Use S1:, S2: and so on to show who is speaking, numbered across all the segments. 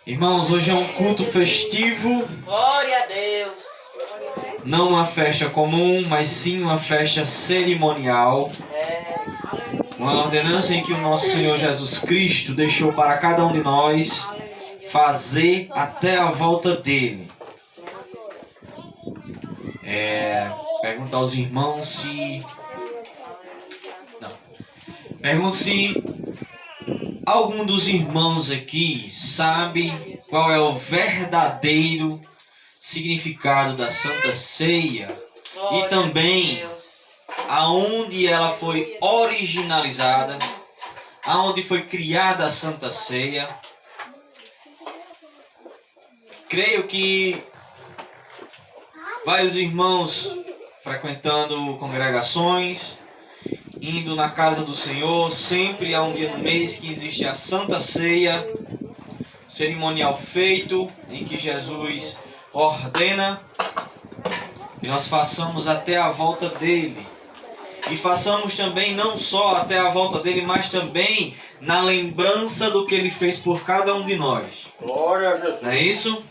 S1: Irmãos, hoje é um culto festivo.
S2: Glória a Deus.
S1: Não uma festa comum, mas sim uma festa cerimonial. Uma ordenança em que o nosso Senhor Jesus Cristo deixou para cada um de nós fazer até a volta dele. Perguntar aos irmãos se... Pergunto se algum dos irmãos aqui sabe qual é o verdadeiro significado da Santa Ceia e também aonde ela foi originalizada, aonde foi criada a Santa Ceia. Creio que vários irmãos frequentando congregações, indo na casa do Senhor, sempre há um dia no mês que existe a Santa Ceia, cerimonial feito, em que Jesus ordena que nós façamos até a volta dele. E façamos também não só até a volta dele, mas também na lembrança do que ele fez por cada um de nós.
S3: Glória a Jesus.
S1: Não é isso?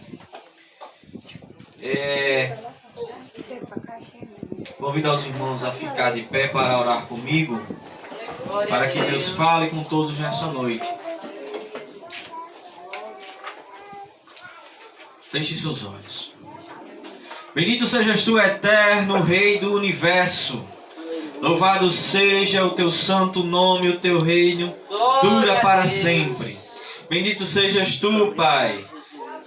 S1: Convido os irmãos a ficar de pé para orar comigo, para que Deus fale com todos nessa noite. Feche seus olhos. Bendito sejas tu, eterno Rei do Universo. Louvado seja o teu santo nome, o teu reino dura para sempre. Bendito sejas tu, Pai,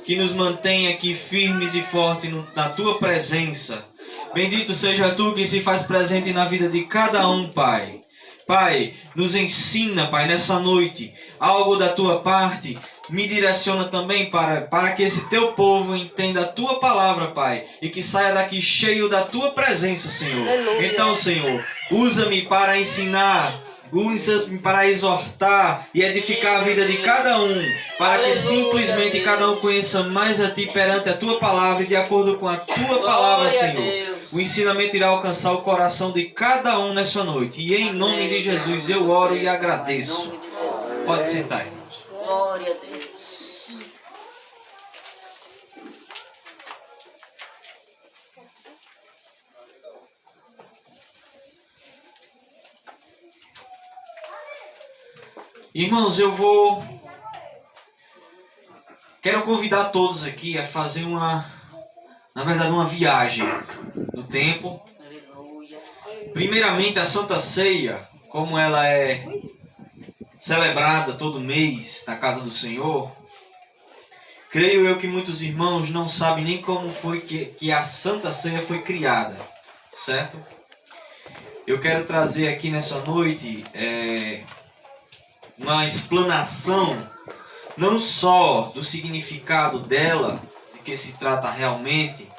S1: que nos mantém aqui firmes e fortes na tua presença. Bendito seja tu que se faz presente na vida de cada um, Pai. Pai, nos ensina, Pai, nessa noite, algo da tua parte. Me direciona também para que esse teu povo entenda a tua palavra, Pai, e que saia daqui cheio da tua presença, Senhor.
S2: Aleluia.
S1: Então, Senhor, usa-me para ensinar, usa-me para exortar e edificar a vida de cada um, para que simplesmente cada um conheça mais a ti perante a tua palavra e de acordo com a tua palavra, Senhor. O ensinamento irá alcançar o coração de cada um nessa noite. E em nome de Jesus eu oro e agradeço. Pode sentar, irmãos.
S2: Glória a Deus.
S1: Irmãos, quero convidar todos aqui a fazer uma viagem no tempo.
S2: Aleluia.
S1: Primeiramente, a Santa Ceia, como ela é celebrada todo mês na casa do Senhor, creio eu que muitos irmãos não sabem nem como foi que a Santa Ceia foi criada, certo? Eu quero trazer aqui nessa noite uma explanação não só do significado dela, de que se trata realmente,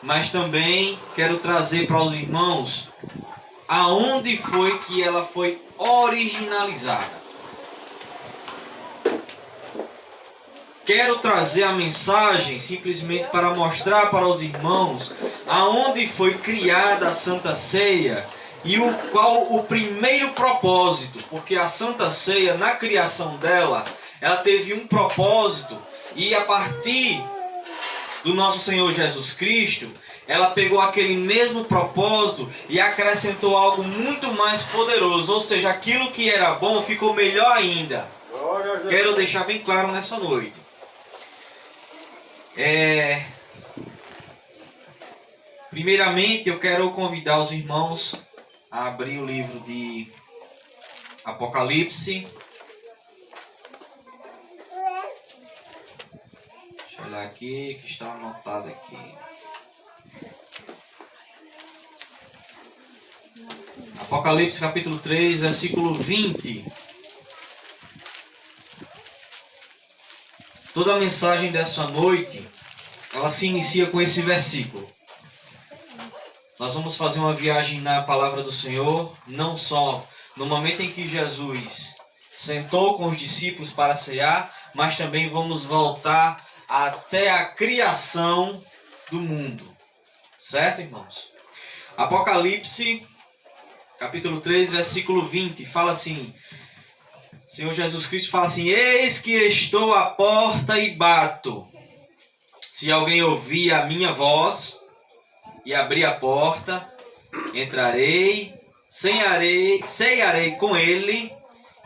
S1: mas também quero trazer para os irmãos aonde foi que ela foi originalizada. Quero trazer a mensagem simplesmente para mostrar para os irmãos aonde foi criada a Santa Ceia e qual o primeiro propósito, porque a Santa Ceia, na criação dela, ela teve um propósito e a partir do nosso Senhor Jesus Cristo, ela pegou aquele mesmo propósito e acrescentou algo muito mais poderoso, ou seja, aquilo que era bom ficou melhor ainda.
S3: Glória a Jesus.
S1: Quero deixar bem claro nessa noite. Primeiramente, eu quero convidar os irmãos a abrir o livro de Apocalipse. Deixa eu olhar aqui, que está anotado aqui. Apocalipse capítulo 3, versículo 20. Toda a mensagem dessa noite, ela se inicia com esse versículo. Nós vamos fazer uma viagem na palavra do Senhor, não só no momento em que Jesus sentou com os discípulos para cear, mas também vamos voltar até a criação do mundo. Certo, irmãos? Apocalipse, capítulo 3, versículo 20, fala assim: Senhor Jesus Cristo fala assim: eis que estou à porta e bato. Se alguém ouvir a minha voz e abrir a porta, entrarei, cearei com ele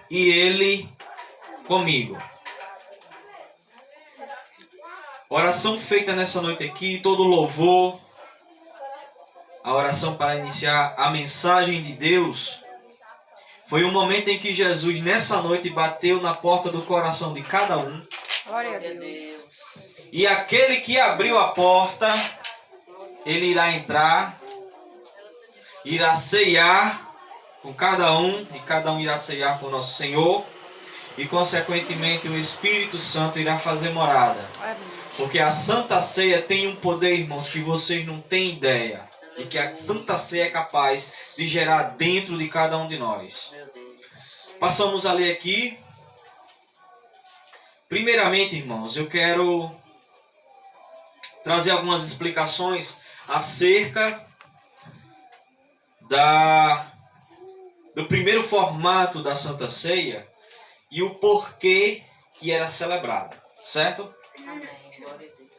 S1: e ele comigo. Oração feita nessa noite aqui, todo louvor, a oração para iniciar a mensagem de Deus, foi um momento em que Jesus, nessa noite, bateu na porta do coração de cada um.
S2: Glória a Deus.
S1: E aquele que abriu a porta, ele irá entrar, irá ceiar com cada um, e cada um irá ceiar com o nosso Senhor, e consequentemente o Espírito Santo irá fazer morada. Porque a Santa Ceia tem um poder, irmãos, que vocês não têm ideia. E que a Santa Ceia é capaz de gerar dentro de cada um de nós. Passamos a ler aqui. Primeiramente, irmãos, eu quero trazer algumas explicações acerca do primeiro formato da Santa Ceia e o porquê que era celebrada, certo?
S2: Amém. Glória a Deus.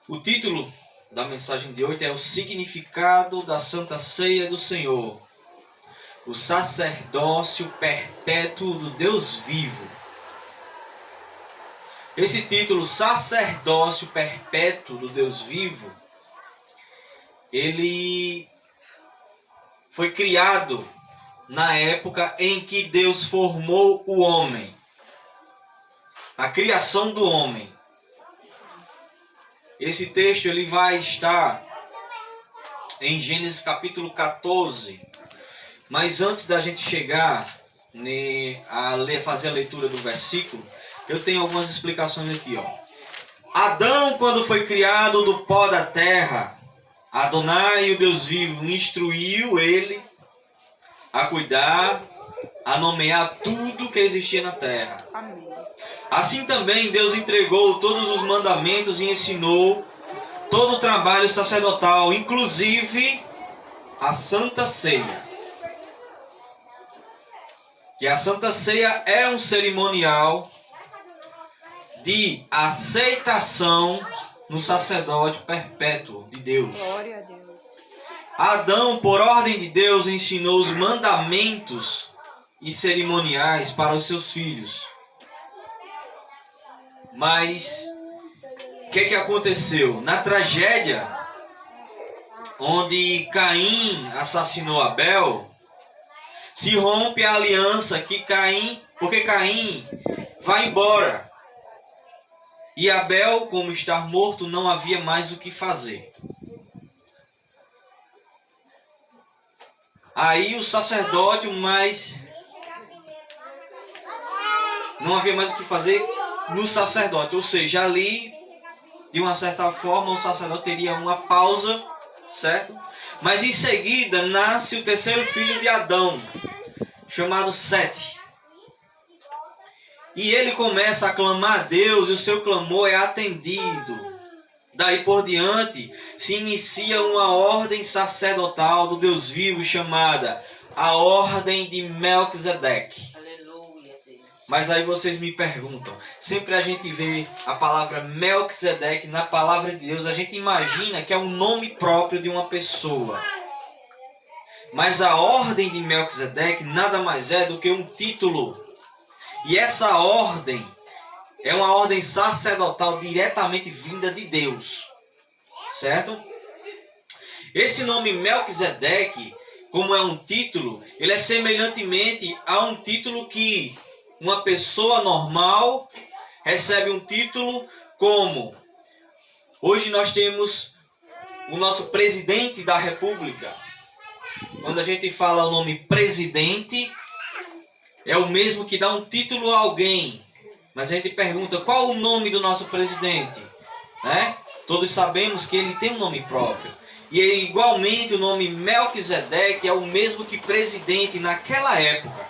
S1: O título da mensagem de hoje é o significado da Santa Ceia do Senhor, o sacerdócio perpétuo do Deus vivo. Esse título, sacerdócio perpétuo do Deus vivo, ele foi criado na época em que Deus formou o homem, a criação do homem. Esse texto ele vai estar em Gênesis capítulo 14. Mas antes da gente chegar fazer a leitura do versículo, eu tenho algumas explicações aqui. Adão, quando foi criado do pó da terra, Adonai, o Deus vivo, instruiu ele a cuidar, a nomear tudo que existia na terra.
S2: Amém.
S1: Assim também Deus entregou todos os mandamentos e ensinou todo o trabalho sacerdotal, inclusive a Santa Ceia. Que a Santa Ceia é um cerimonial de aceitação no sacerdócio perpétuo de Deus.
S2: Glória a Deus.
S1: Adão, por ordem de Deus, ensinou os mandamentos e cerimoniais para os seus filhos. Mas o que aconteceu? Na tragédia, onde Caim assassinou Abel, se rompe a aliança porque Caim vai embora. E Abel, como está morto, não havia mais o que fazer. Aí o sacerdote, não havia mais o que fazer no sacerdote. Ou seja, ali, de uma certa forma, o sacerdote teria uma pausa, certo? Mas em seguida nasce o terceiro filho de Adão, chamado Sete. E ele começa a clamar a Deus e o seu clamor é atendido. Daí por diante se inicia uma ordem sacerdotal do Deus vivo chamada a Ordem de Melquisedeque.
S2: Aleluia, Deus.
S1: Mas aí vocês me perguntam, sempre a gente vê a palavra Melquisedeque na palavra de Deus, a gente imagina que é um nome próprio de uma pessoa. Mas a Ordem de Melquisedeque nada mais é do que um título. E essa ordem é uma ordem sacerdotal diretamente vinda de Deus, certo? Esse nome Melquisedeque, como é um título, ele é semelhantemente a um título que uma pessoa normal recebe um título como... Hoje nós temos o nosso presidente da República. Quando a gente fala o nome presidente, é o mesmo que dá um título a alguém. Mas a gente pergunta, qual o nome do nosso presidente? Né? Todos sabemos que ele tem um nome próprio. E igualmente o nome Melquisedeque é o mesmo que presidente naquela época.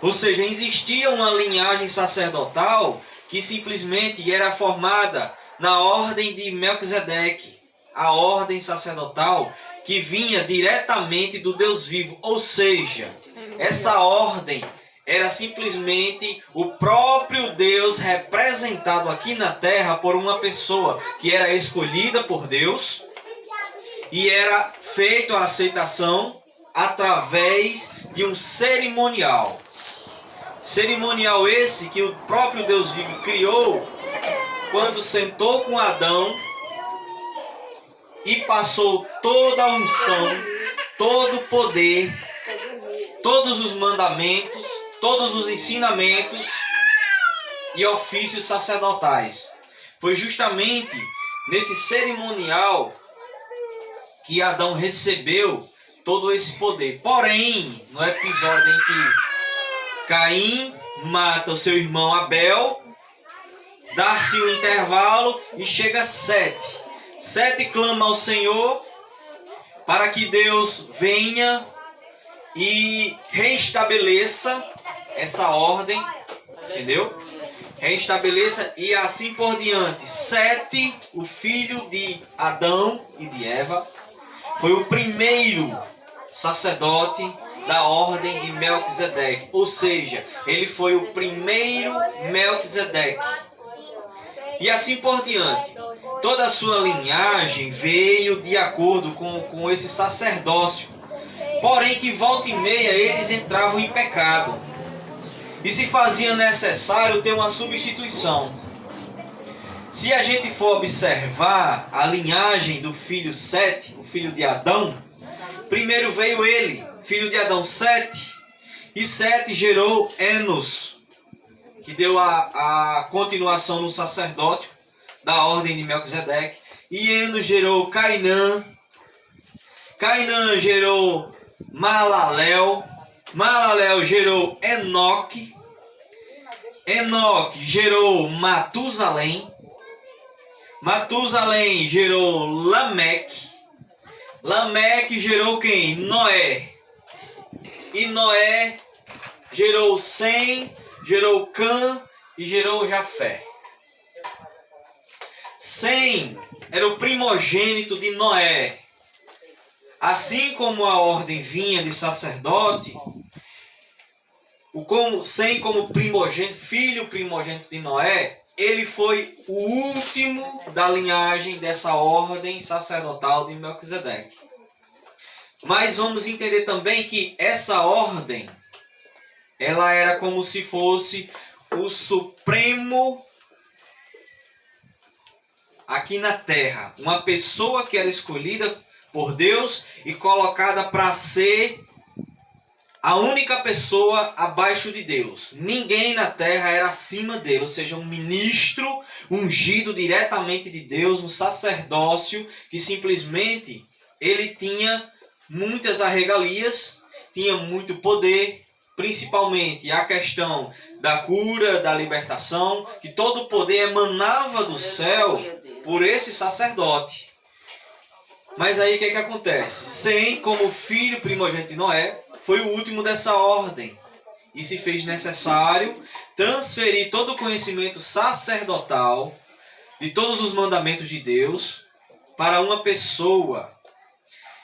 S1: Ou seja, existia uma linhagem sacerdotal que simplesmente era formada na ordem de Melquisedeque. A ordem sacerdotal que vinha diretamente do Deus vivo. Ou seja, Essa ordem era simplesmente o próprio Deus representado aqui na terra por uma pessoa que era escolhida por Deus e era feita a aceitação através de um cerimonial. Cerimonial esse que o próprio Deus vivo criou quando sentou com Adão e passou toda a unção, todo o poder, todos os mandamentos, todos os ensinamentos e ofícios sacerdotais. Foi justamente nesse cerimonial que Adão recebeu todo esse poder. Porém, no episódio em que Caim mata o seu irmão Abel, dá-se um intervalo e chega Sete. Sete clama ao Senhor para que Deus venha e reestabeleça essa ordem, entendeu? Reestabeleça e assim por diante. Sete, o filho de Adão e de Eva, foi o primeiro sacerdote da ordem de Melquisedeque. Ou seja, ele foi o primeiro Melquisedeque. E assim por diante. Toda a sua linhagem veio de acordo com esse sacerdócio. Porém que volta e meia eles entravam em pecado. E se fazia necessário ter uma substituição. Se a gente for observar a linhagem do filho Sete, o filho de Adão, primeiro veio ele, filho de Adão, Sete. E Sete gerou Enos, que deu a continuação no sacerdócio da ordem de Melquisedeque. E Enos gerou Cainã. Cainã gerou Malalel. Malalel gerou Enoque. Enoque gerou Matusalém. Matusalém gerou Lameque. Lameque gerou quem? Noé. E Noé gerou Sem, gerou Cã e gerou Jafé. Sem era o primogênito de Noé. Assim como a ordem vinha de sacerdote, Sem como primogênito, filho primogênito de Noé, ele foi o último da linhagem dessa ordem sacerdotal de Melquisedeque. Mas vamos entender também que essa ordem, ela era como se fosse o supremo aqui na terra. Uma pessoa que era escolhida por Deus e colocada para ser a única pessoa abaixo de Deus. Ninguém na terra era acima dele, ou seja, um ministro ungido diretamente de Deus, um sacerdócio que simplesmente ele tinha muitas regalias, tinha muito poder, principalmente a questão da cura, da libertação, que todo o poder emanava do céu por esse sacerdote. Mas aí o que acontece? Sem, como filho primogênito de Noé, foi o último dessa ordem. E se fez necessário transferir todo o conhecimento sacerdotal de todos os mandamentos de Deus para uma pessoa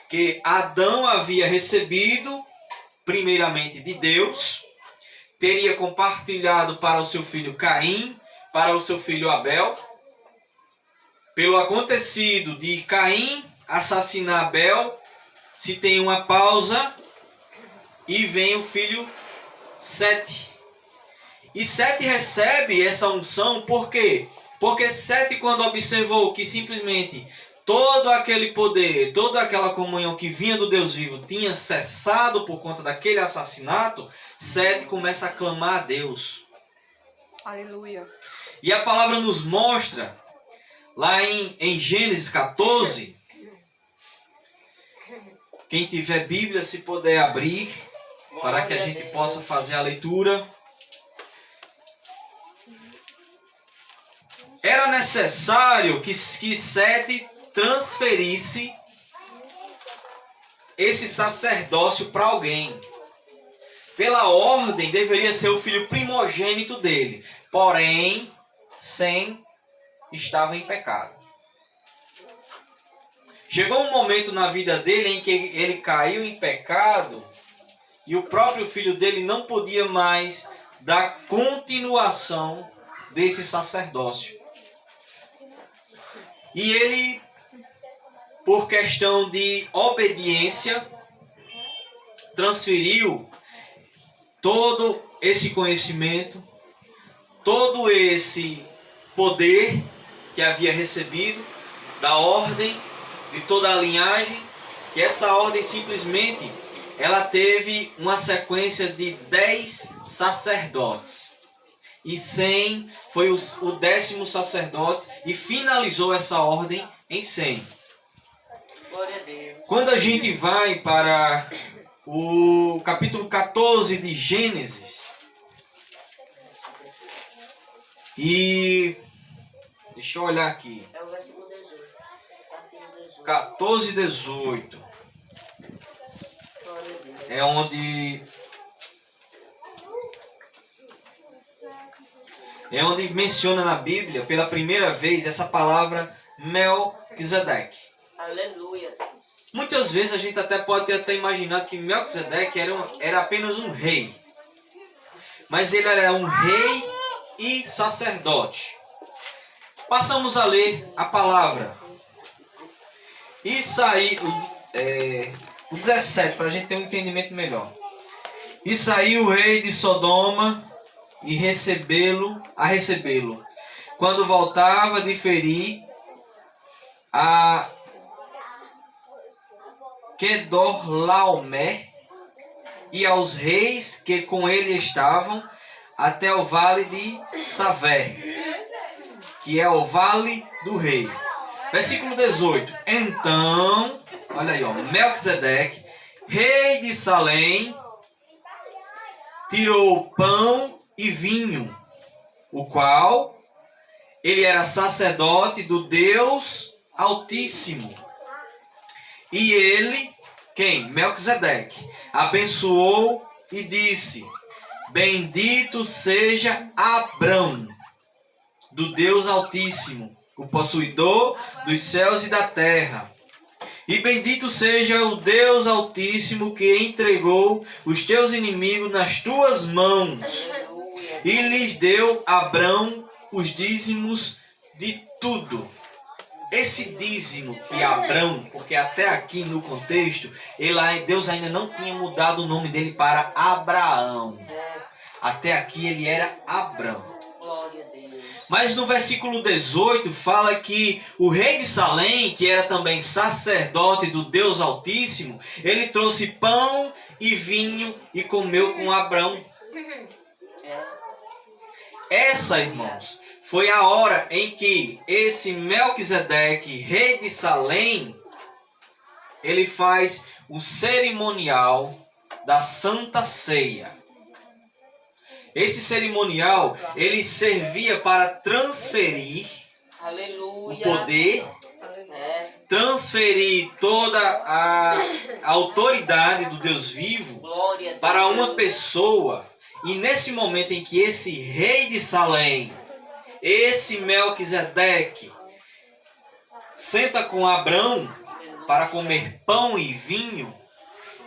S1: que Adão havia recebido primeiramente de Deus, teria compartilhado para o seu filho Caim, para o seu filho Abel. Pelo acontecido de Caim assassinar Abel, se tem uma pausa e vem o filho Sete. E Sete recebe essa unção por quê? Porque Sete, quando observou que simplesmente todo aquele poder, toda aquela comunhão que vinha do Deus vivo tinha cessado por conta daquele assassinato, Sete começa a clamar a Deus.
S3: Aleluia.
S1: E a palavra nos mostra, lá em Gênesis 14, quem tiver Bíblia, se puder abrir, para que a gente possa fazer a leitura. Era necessário que Sete transferisse esse sacerdócio para alguém. Pela ordem, deveria ser o filho primogênito dele. Porém, Sem estava em pecado. Chegou um momento na vida dele em que ele caiu em pecado e o próprio filho dele não podia mais dar continuação desse sacerdócio. E ele, por questão de obediência, transferiu todo esse conhecimento, todo esse poder que havia recebido da ordem, de toda a linhagem, que essa ordem simplesmente ela teve uma sequência de 10 sacerdotes. E Sem foi o 10º sacerdote e finalizou essa ordem em Sem.
S2: Glória a Deus.
S1: Quando a gente vai para o capítulo 14 de Gênesis, e deixa eu olhar aqui,
S2: É o versículo 18. Capítulo 18.
S1: 14, 18,
S2: Glória a Deus.
S1: é onde menciona na Bíblia pela primeira vez essa palavra Melquisedeque.
S2: Aleluia.
S1: Muitas vezes a gente até pode ter até imaginado que Melquisedeque era apenas um rei. Mas ele era um rei e sacerdote. Passamos a ler a palavra. E saiu o 17, para a gente ter um entendimento melhor. E saiu o rei de Sodoma e recebê-lo, quando voltava de ferir a Quedorlaomer e aos reis que com ele estavam até o vale de Savé, que é o vale do rei. Versículo 18. Então, olha aí, ó, Melquisedeque, rei de Salém, tirou pão e vinho, o qual ele era sacerdote do Deus Altíssimo. E ele, quem? Melquisedeque, abençoou e disse: bendito seja Abrão, do Deus Altíssimo, o possuidor dos céus e da terra. E bendito seja o Deus Altíssimo que entregou os teus inimigos nas tuas mãos.
S2: Aleluia.
S1: E lhes deu Abrão os dízimos de tudo. Esse dízimo que Abrão, porque até aqui no contexto, Deus ainda não tinha mudado o nome dele para Abraão. Até aqui ele era Abrão.
S2: Glória a Deus.
S1: Mas no versículo 18 fala que o rei de Salém, que era também sacerdote do Deus Altíssimo, ele trouxe pão e vinho e comeu com Abrão. Essa, irmãos, foi a hora em que esse Melquisedeque, rei de Salém, ele faz o cerimonial da Santa Ceia. Esse cerimonial, ele servia para transferir
S2: Aleluia.
S1: o poder,
S2: É.
S1: transferir toda a autoridade do Deus vivo
S2: Glória a Deus.
S1: para uma pessoa. E nesse momento em que esse rei de Salém, esse Melquisedeque, senta com Abrão para comer pão e vinho,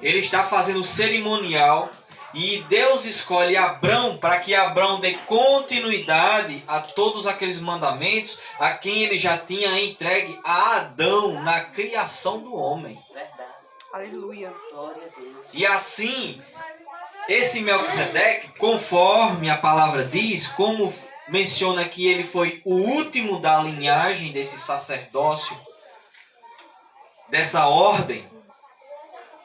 S1: ele está fazendo o cerimonial. E Deus escolhe Abrão para que Abrão dê continuidade a todos aqueles mandamentos a quem ele já tinha entregue a Adão na criação do homem.
S2: Verdade.
S3: Aleluia.
S2: Glória a Deus.
S1: E assim, esse Melquisedeque, conforme a palavra diz, como menciona que ele foi o último da linhagem desse sacerdócio, dessa ordem,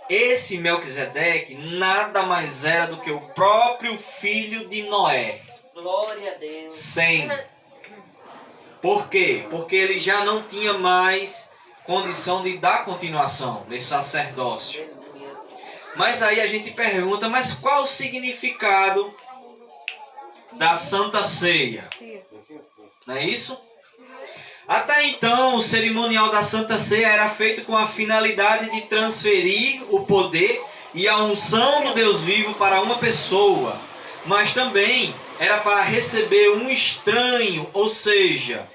S1: esse Melquisedeque nada mais era do que o próprio filho de Noé,
S2: Glória a Deus.
S1: Sem. Por quê? Porque ele já não tinha mais condição de dar continuação nesse sacerdócio.
S2: Aleluia.
S1: Mas aí a gente pergunta, mas qual o significado da Santa Ceia? Não é isso? Até então, o cerimonial da Santa Ceia era feito com a finalidade de transferir o poder e a unção do Deus vivo para uma pessoa, mas também era para receber um estranho, ou seja,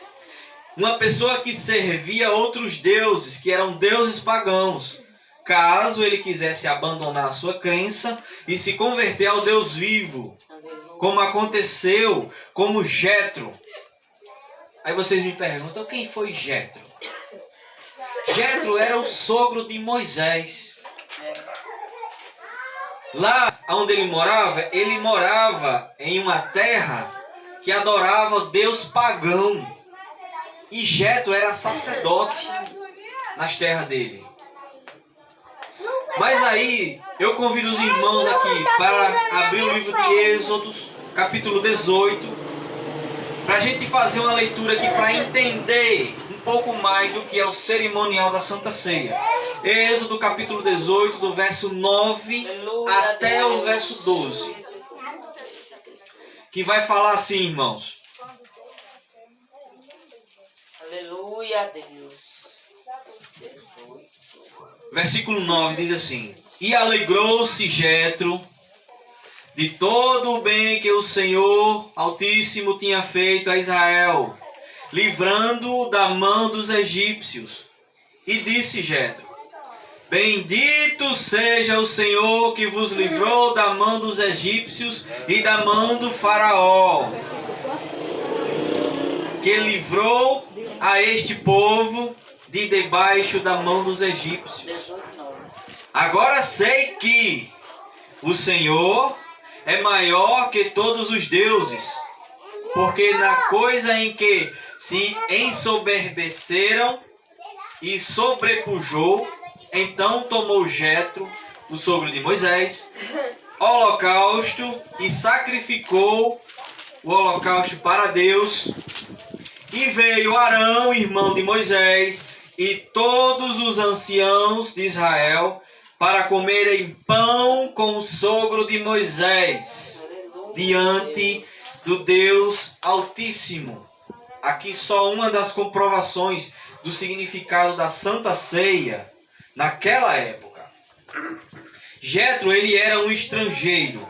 S1: uma pessoa que servia outros deuses, que eram deuses pagãos, caso ele quisesse abandonar a sua crença e se converter ao Deus vivo,
S2: Aleluia.
S1: como aconteceu com Jetro. Aí vocês me perguntam, quem foi Jetro? Jetro era o sogro de Moisés. Lá onde ele morava em uma terra que adorava o Deus pagão. E Jetro era sacerdote nas terras dele. Mas aí, eu convido os irmãos aqui para abrir o livro de Êxodo, capítulo 18, para a gente fazer uma leitura aqui para entender um pouco mais do que é o cerimonial da Santa Ceia. Êxodo, capítulo 18, do verso 9 até o verso 12. Que vai falar assim, irmãos.
S2: Aleluia a Deus.
S1: Versículo 9 diz assim: E alegrou-se Jetro de todo o bem que o Senhor Altíssimo tinha feito a Israel, livrando-o da mão dos egípcios. E disse Jetro: Bendito seja o Senhor que vos livrou da mão dos egípcios e da mão do faraó, que livrou a este povo de debaixo da mão dos egípcios.
S2: 18, 9.
S1: Agora sei que o Senhor é maior que todos os deuses, porque na coisa em que se ensoberbeceram e sobrepujou, então tomou Jetro, o sogro de Moisés, holocausto e sacrificou o holocausto para Deus. E veio Arão, irmão de Moisés, e todos os anciãos de Israel para comerem pão com o sogro de Moisés, diante do Deus Altíssimo. Aqui só uma das comprovações do significado da Santa Ceia naquela época. Jetro, ele era um estrangeiro.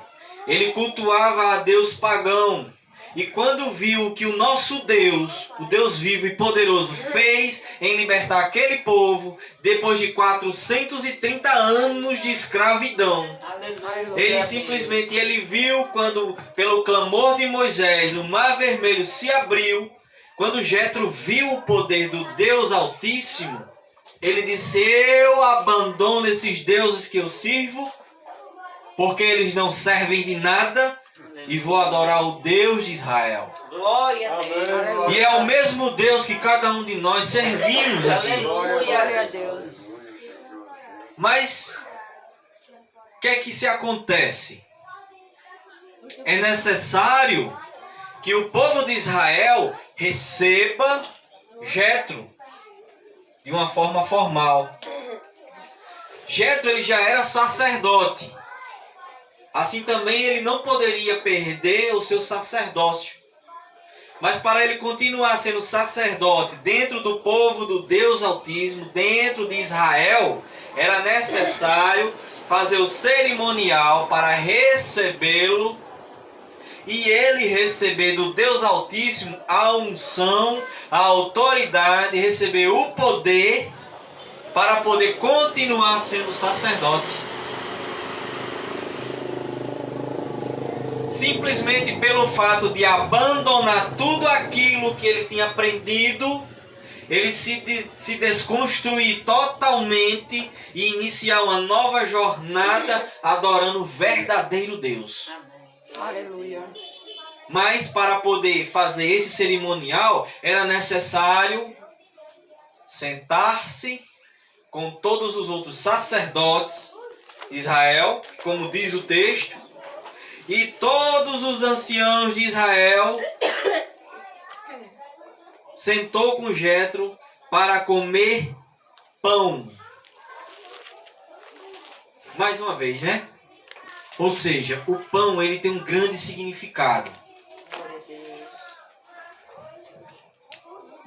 S1: Ele cultuava a Deus pagão. E quando viu o que o nosso Deus, o Deus vivo e poderoso, fez em libertar aquele povo, depois de 430 anos de escravidão, ele simplesmente viu quando, pelo clamor de Moisés, o mar vermelho se abriu. Quando Jetro viu o poder do Deus Altíssimo, ele disse: eu abandono esses deuses que eu sirvo, porque eles não servem de nada, e vou adorar o Deus de Israel.
S2: Glória a Deus.
S1: E é o mesmo Deus que cada um de nós servimos aqui.
S2: Glória a Deus.
S1: Mas o que é que se acontece? É necessário que o povo de Israel receba Jetro de uma forma formal. Jetro, ele já era sacerdote. Assim também ele não poderia perder o seu sacerdócio. Mas para ele continuar sendo sacerdote dentro do povo do Deus Altíssimo, dentro de Israel, era necessário fazer o cerimonial para recebê-lo e ele receber do Deus Altíssimo a unção, a autoridade, receber o poder para poder continuar sendo sacerdote. Simplesmente pelo fato de abandonar tudo aquilo que ele tinha aprendido, ele se desconstruir totalmente e iniciar uma nova jornada adorando o verdadeiro Deus.
S3: Aleluia.
S1: Mas para poder fazer esse cerimonial, era necessário sentar-se com todos os outros sacerdotes de Israel, como diz o texto, e todos os anciãos de Israel sentou com Jetro para comer pão. Mais uma vez, né? Ou seja, o pão, ele tem um grande significado.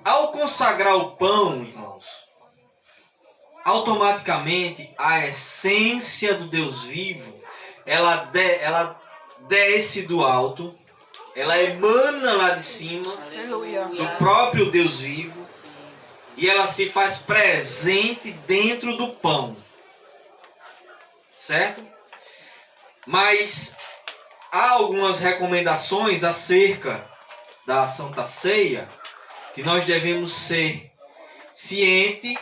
S1: Ao consagrar o pão, irmãos, automaticamente a essência do Deus vivo, ela desce do alto, ela emana lá de cima,
S3: Aleluia.
S1: do próprio Deus vivo, e ela se faz presente dentro do pão. certo? Mas há algumas recomendações acerca da Santa Ceia que nós devemos ser cientes,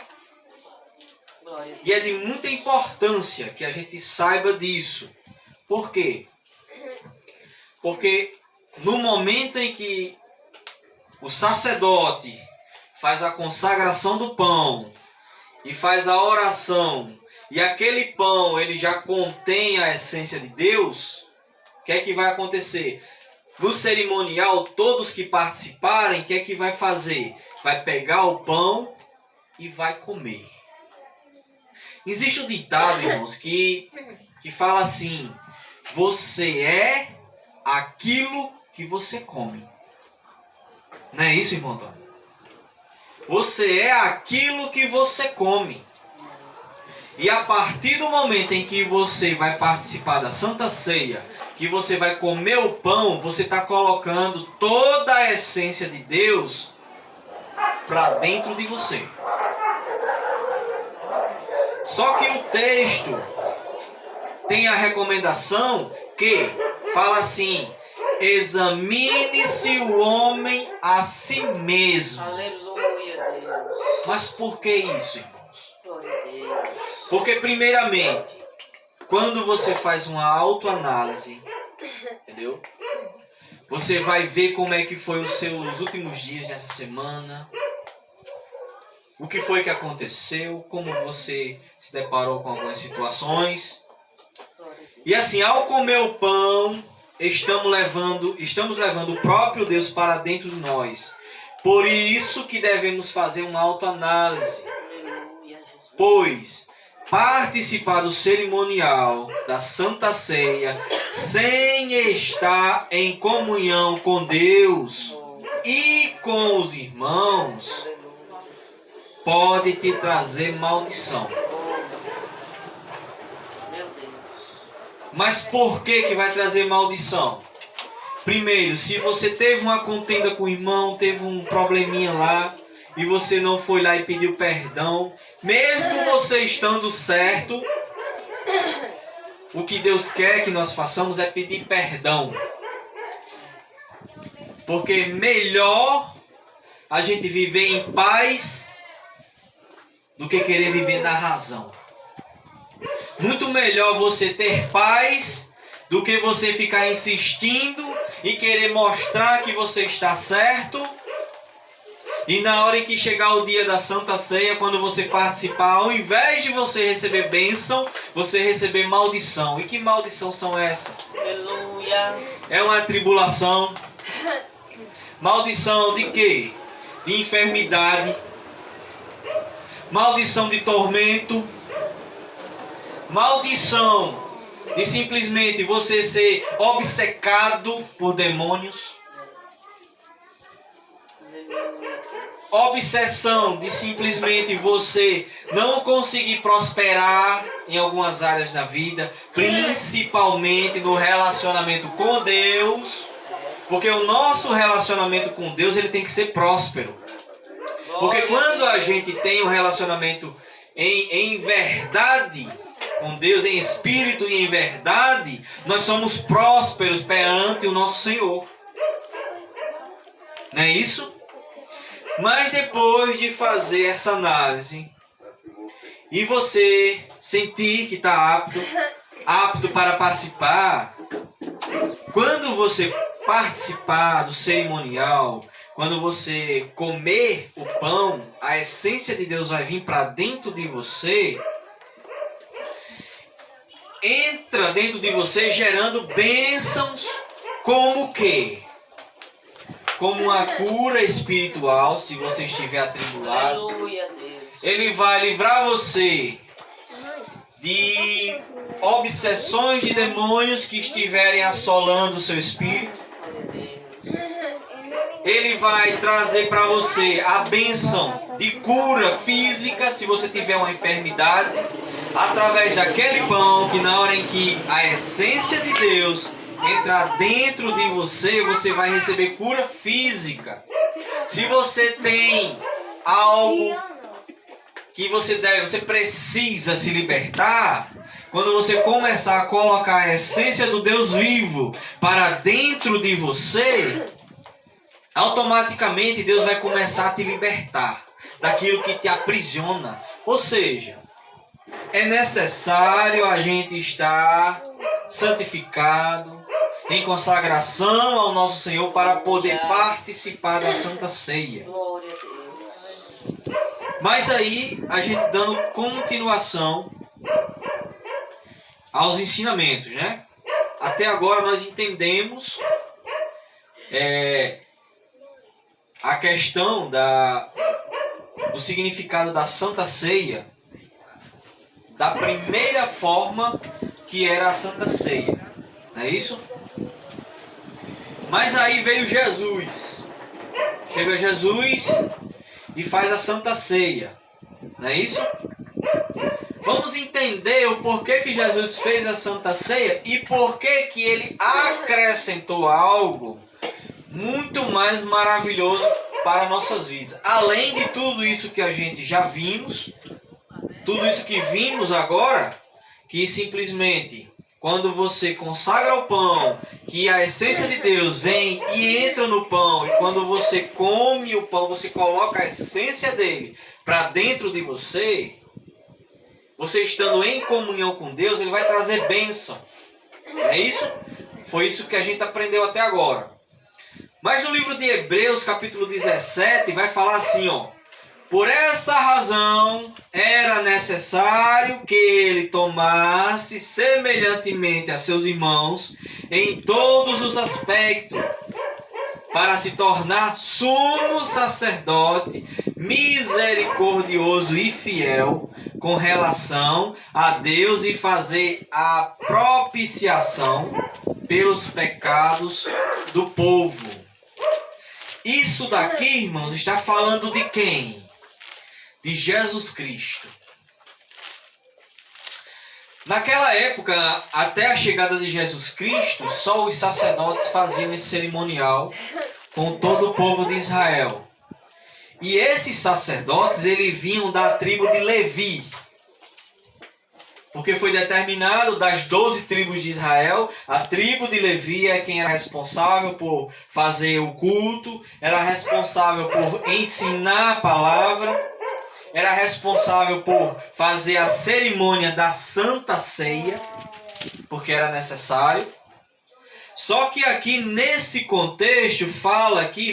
S2: Glória.
S1: e é de muita importância que a gente saiba disso. Por quê? Porque no momento em que o sacerdote faz a consagração do pão e faz a oração, e aquele pão ele já contém a essência de Deus, o que é que vai acontecer? No cerimonial, todos que participarem, o que é que vai fazer? Vai pegar o pão e vai comer. Existe um ditado, irmãos, que fala assim: você é aquilo que você come. Não é isso, irmão Antônio? Você é aquilo que você come. E a partir do momento em que você vai participar da Santa Ceia, que você vai comer o pão, você está colocando toda a essência de Deus para dentro de você. Só que o texto tem a recomendação que fala assim: examine-se o homem a si mesmo.
S2: Aleluia, Deus.
S1: Mas por que isso, irmãos?
S2: Glória a Deus.
S1: Porque primeiramente, quando você faz uma autoanálise, entendeu? Você vai ver como é que foi os seus últimos dias nessa semana. O que foi que aconteceu, como você se deparou com algumas situações. E assim, ao comer o pão, estamos levando o próprio Deus para dentro de nós. Por isso que devemos fazer uma autoanálise.
S2: Aleluia, Jesus.
S1: Pois participar do cerimonial da Santa Ceia sem estar em comunhão com Deus e com os irmãos
S2: Aleluia, Jesus.
S1: pode te trazer maldição.
S2: Meu Deus.
S1: Mas por que vai trazer maldição? Primeiro, se você teve uma contenda com o irmão, teve um probleminha lá, e você não foi lá e pediu perdão, mesmo você estando certo, o que Deus quer que nós façamos é pedir perdão. Porque melhor a gente viver em paz do que querer viver na razão. Muito melhor você ter paz do que você ficar insistindo e querer mostrar que você está certo. E na hora em que chegar o dia da Santa Ceia, quando você participar, ao invés de você receber bênção, você receber maldição. E que maldição são essas?
S2: Aleluia.
S1: É uma tribulação. Maldição de quê? De enfermidade. Maldição de tormento. Maldição de simplesmente você ser obcecado por demônios. Obsessão de simplesmente você não conseguir prosperar em algumas áreas da vida, principalmente no relacionamento com Deus, porque o nosso relacionamento com Deus ele tem que ser próspero. Porque quando a gente tem um relacionamento em verdade com Deus, em espírito e em verdade, nós somos prósperos perante o nosso Senhor. Não é isso? Mas depois de fazer essa análise e você sentir que está apto para participar, quando você participar do cerimonial, quando você comer o pão, a essência de Deus vai vir para dentro de você, entra dentro de você gerando bênçãos como o quê? Como uma cura espiritual, se você estiver atribulado.
S2: Aleluia, Deus.
S1: Ele vai livrar você de obsessões de demônios que estiverem assolando o seu espírito. Ele vai trazer para você a bênção de cura física, se você tiver uma enfermidade, através daquele pão que na hora em que a essência de Deus entrar dentro de você, você vai receber cura física. Se você tem algo que você precisa se libertar, quando você começar a colocar a essência do Deus vivo para dentro de você, automaticamente Deus vai começar a te libertar daquilo que te aprisiona. Ou seja, é necessário a gente estar santificado, em consagração ao nosso Senhor para poder participar da Santa Ceia.
S2: Glória a Deus.
S1: Mas aí, a gente dando continuação aos ensinamentos, né? Até agora nós entendemos a questão do significado da Santa Ceia, da primeira forma que era a Santa Ceia, não é isso? Mas aí veio Jesus, chega Jesus e faz a Santa Ceia, não é isso? Vamos entender o porquê que Jesus fez a Santa Ceia e porquê que ele acrescentou algo muito mais maravilhoso para nossas vidas. Além de tudo isso que a gente já vimos, tudo isso que vimos agora, que simplesmente quando você consagra o pão, que a essência de Deus vem e entra no pão, e quando você come o pão, você coloca a essência dele para dentro de você, você estando em comunhão com Deus, ele vai trazer bênção. É isso? Foi isso que a gente aprendeu até agora. Mas no livro de Hebreus, capítulo 17, vai falar assim, ó: por essa razão era necessário que ele tomasse semelhantemente a seus irmãos em todos os aspectos, para se tornar sumo sacerdote, misericordioso e fiel com relação a Deus e fazer a propiciação pelos pecados do povo. Isso daqui, irmãos, está falando de quem? De Jesus Cristo. Naquela época, até a chegada de Jesus Cristo, só os sacerdotes faziam esse cerimonial com todo o povo de Israel. E esses sacerdotes, eles vinham da tribo de Levi. Porque foi determinado das 12 tribos de Israel, a tribo de Levi é quem era responsável por fazer o culto, era responsável por ensinar a palavra, era responsável por fazer a cerimônia da Santa Ceia, porque era necessário. Só que aqui nesse contexto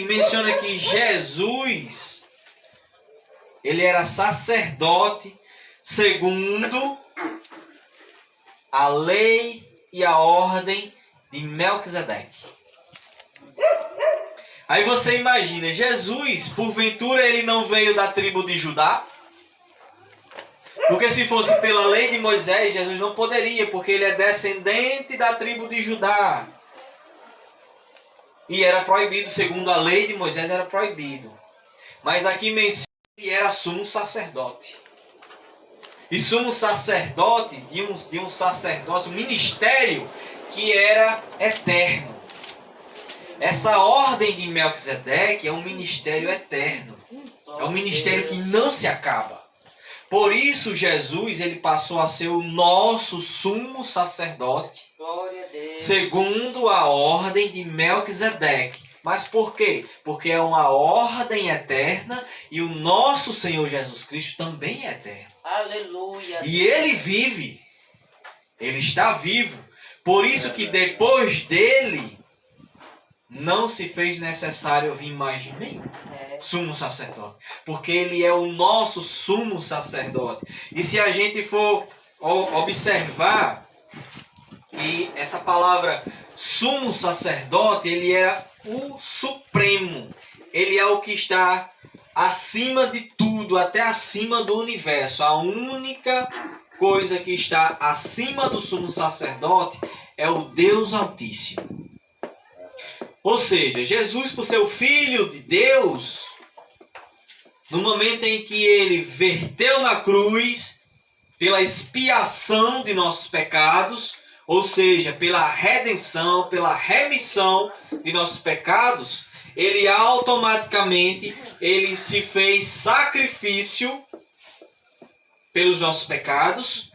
S1: menciona que Jesus, ele era sacerdote segundo a lei e a ordem de Melquisedeque. Aí você imagina, Jesus, porventura ele não veio da tribo de Judá? Porque se fosse pela lei de Moisés, Jesus não poderia, porque ele é descendente da tribo de Judá. E era proibido, segundo a lei de Moisés, era proibido. Mas aqui menciona que era sumo sacerdote. E sumo sacerdote de um sacerdócio, um ministério que era eterno. Essa ordem de Melquisedeque é um ministério eterno. É um ministério que não se acaba. Por isso Jesus ele passou a ser o nosso sumo sacerdote,
S2: Glória a Deus.
S1: segundo a ordem de Melquisedeque. Mas por quê? Porque é uma ordem eterna e o nosso Senhor Jesus Cristo também é eterno.
S2: Aleluia.
S1: E ele vive. Ele está vivo. Por isso que depois dele não se fez necessário vir mais nenhum sumo sacerdote. Porque ele é o nosso sumo sacerdote. E se a gente for observar que essa palavra sumo sacerdote, ele era o supremo. Ele é o que está acima de tudo, até acima do universo. A única coisa que está acima do sumo sacerdote é o Deus Altíssimo. Ou seja, Jesus, por ser o Filho de Deus, no momento em que ele verteu na cruz, pela expiação de nossos pecados, ou seja, pela redenção, pela remissão de nossos pecados, ele automaticamente se fez sacrifício pelos nossos pecados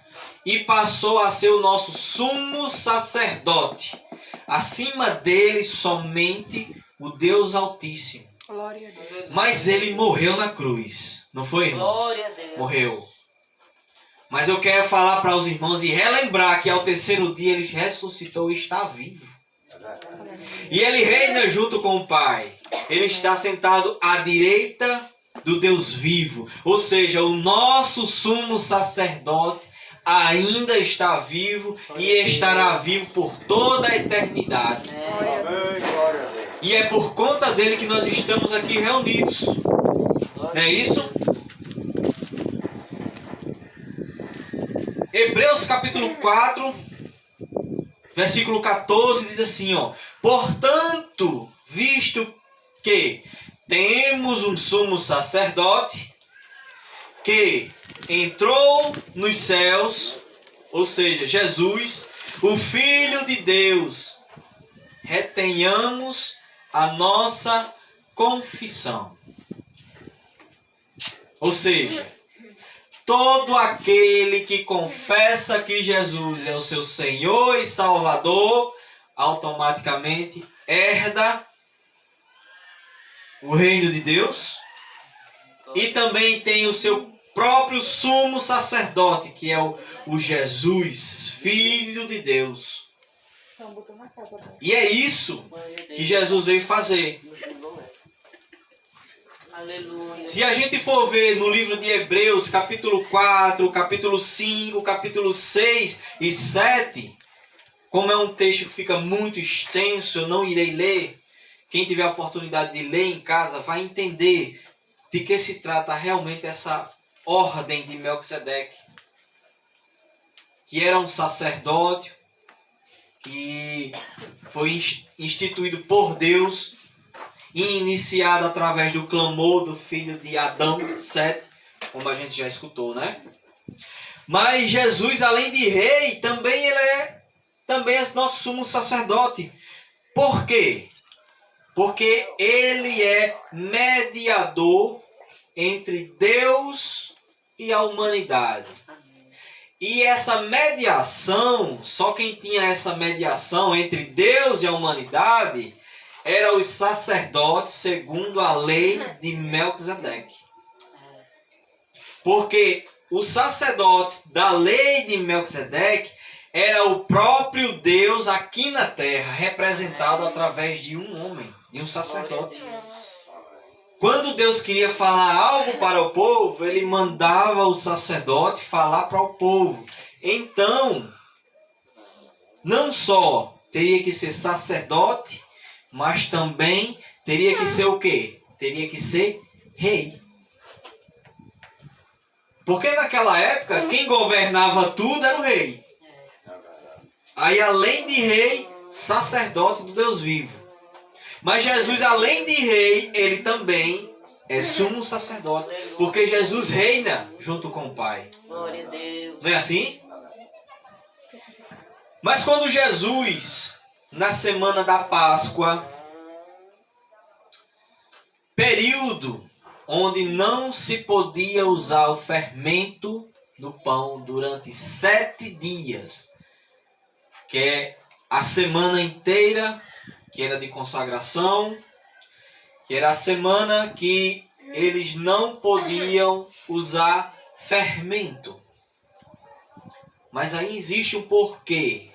S1: e passou a ser o nosso sumo sacerdote. Acima dele somente o Deus Altíssimo.
S3: Glória a Deus.
S1: Mas ele morreu na cruz. Não foi, irmãos?
S2: Glória a Deus.
S1: Morreu. Mas eu quero falar para os irmãos e relembrar que ao terceiro dia ele ressuscitou e está vivo. E ele reina junto com o Pai. Ele está sentado à direita do Deus vivo. Ou seja, o nosso sumo sacerdote ainda está vivo e estará vivo por toda a eternidade.
S3: Glória a Deus.
S1: E é por conta dele que nós estamos aqui reunidos. Não é isso? Hebreus capítulo 4, versículo 14 diz assim, ó: portanto, visto que temos um sumo sacerdote que entrou nos céus, ou seja, Jesus, o Filho de Deus, retenhamos a nossa confissão. Ou seja, todo aquele que confessa que Jesus é o seu Senhor e Salvador, automaticamente herda o reino de Deus e também tem o seu próprio sumo sacerdote, que é o Jesus, Filho de Deus. E é isso que Jesus veio fazer.
S2: Aleluia.
S1: Se a gente for ver no livro de Hebreus, capítulo 4, capítulo 5, capítulo 6 e 7, como é um texto que fica muito extenso, eu não irei ler. Quem tiver a oportunidade de ler em casa vai entender de que se trata realmente essa ordem de Melquisedeque, que era um sacerdote que foi instituído por Deus e iniciado através do clamor do filho de Adão, Sete, como a gente já escutou, né? Mas Jesus, além de rei, também ele é nosso sumo sacerdote. Por quê? Porque ele é mediador entre Deus e a humanidade. E essa mediação, só quem tinha essa mediação entre Deus e a humanidade eram os sacerdotes segundo a lei de Melquisedeque. Porque os sacerdotes da lei de Melquisedeque era o próprio Deus aqui na terra, representado através de um homem, de um sacerdote. Quando Deus queria falar algo para o povo, ele mandava o sacerdote falar para o povo. Então, não só teria que ser sacerdote, mas também teria que ser o quê? Teria que ser rei. Porque naquela época, quem governava tudo era o rei. Aí, além de rei, sacerdote do Deus vivo. Mas Jesus, além de rei, ele também é sumo sacerdote. Porque Jesus reina junto com o Pai.
S2: Glória a Deus.
S1: Não é assim? Mas quando Jesus, na semana da Páscoa, período onde não se podia usar o fermento do pão durante 7 dias, que é a semana inteira, que era de consagração, que era a semana que eles não podiam usar fermento. Mas aí existe um porquê.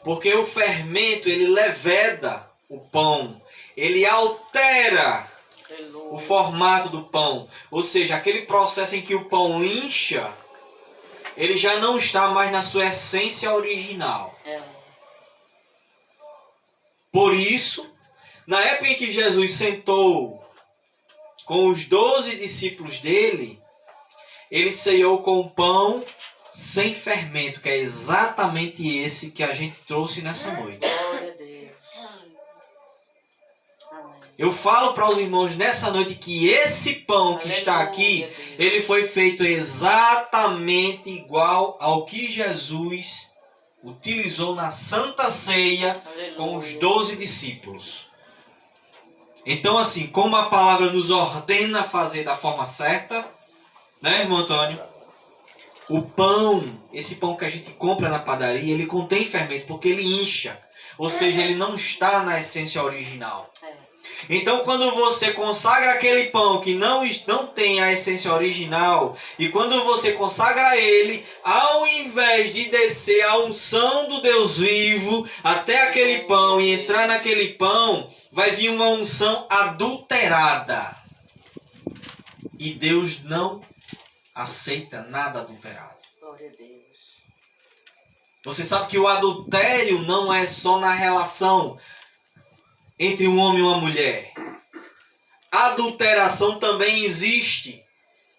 S1: Porque o fermento, ele leveda o pão, ele altera o formato do pão. Ou seja, aquele processo em que o pão incha, ele já não está mais na sua essência original. Por isso, na época em que Jesus sentou com os 12 discípulos dele, ele ceiou com pão sem fermento, que é exatamente esse que a gente trouxe nessa noite.
S2: Glória a Deus. Amém.
S1: Eu falo para os irmãos nessa noite que esse pão que está aqui, ele foi feito exatamente igual ao que Jesus utilizou na Santa Ceia com os 12 discípulos. Então, assim, como a palavra nos ordena fazer da forma certa, né, irmão Antônio? O pão, esse pão que a gente compra na padaria, ele contém fermento porque ele incha. Ou seja, ele não está na essência original. Então, quando você consagra aquele pão que não tem a essência original, e quando você consagra ele, ao invés de descer a unção do Deus vivo até aquele pão e entrar naquele pão, vai vir uma unção adulterada. E Deus não aceita nada adulterado.
S2: Glória a Deus.
S1: Você sabe que o adultério não é só na relação entre um homem e uma mulher. Adulteração também existe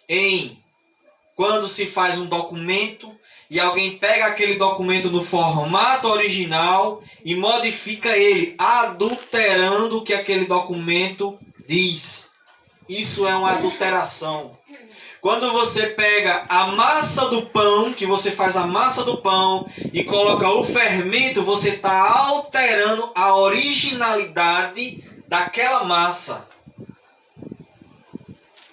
S1: em quando se faz um documento e alguém pega aquele documento no formato original e modifica ele, adulterando o que aquele documento diz. Isso é uma adulteração. Quando você pega a massa do pão, que você faz a massa do pão e coloca o fermento, você está alterando a originalidade daquela massa.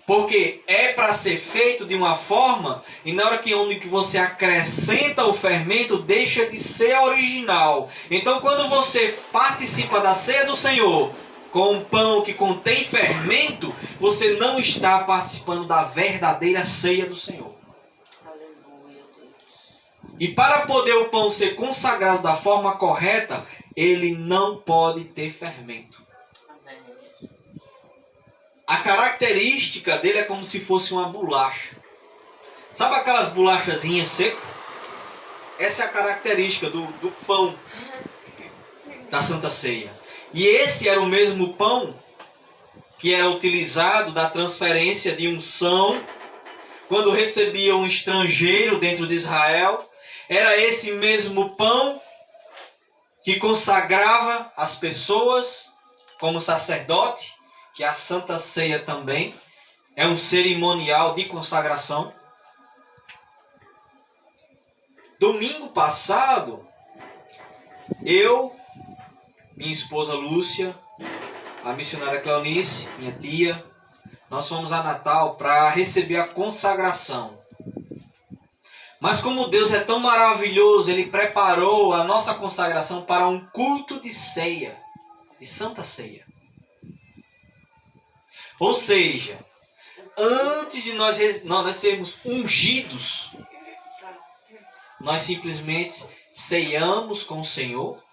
S1: Porque é para ser feito de uma forma e na hora que você acrescenta o fermento, deixa de ser original. Então quando você participa da ceia do Senhor com um pão que contém fermento, você não está participando da verdadeira ceia do Senhor.
S2: Aleluia, Deus.
S1: E para poder o pão ser consagrado da forma correta, ele não pode ter fermento.
S2: Amém.
S1: A característica dele é como se fosse uma bolacha. Sabe aquelas bolachazinhas secas? Essa é a característica do pão da Santa Ceia. E esse era o mesmo pão que era utilizado da transferência de unção quando recebia um estrangeiro dentro de Israel. Era esse mesmo pão que consagrava as pessoas como sacerdote, que a Santa Ceia também é um cerimonial de consagração. Domingo passado, eu, minha esposa Lúcia, a missionária Cleonice, minha tia, nós fomos a Natal para receber a consagração. Mas como Deus é tão maravilhoso, Ele preparou a nossa consagração para um culto de ceia, de Santa Ceia. Ou seja, antes de nós sermos ungidos, nós simplesmente ceiamos com o Senhor,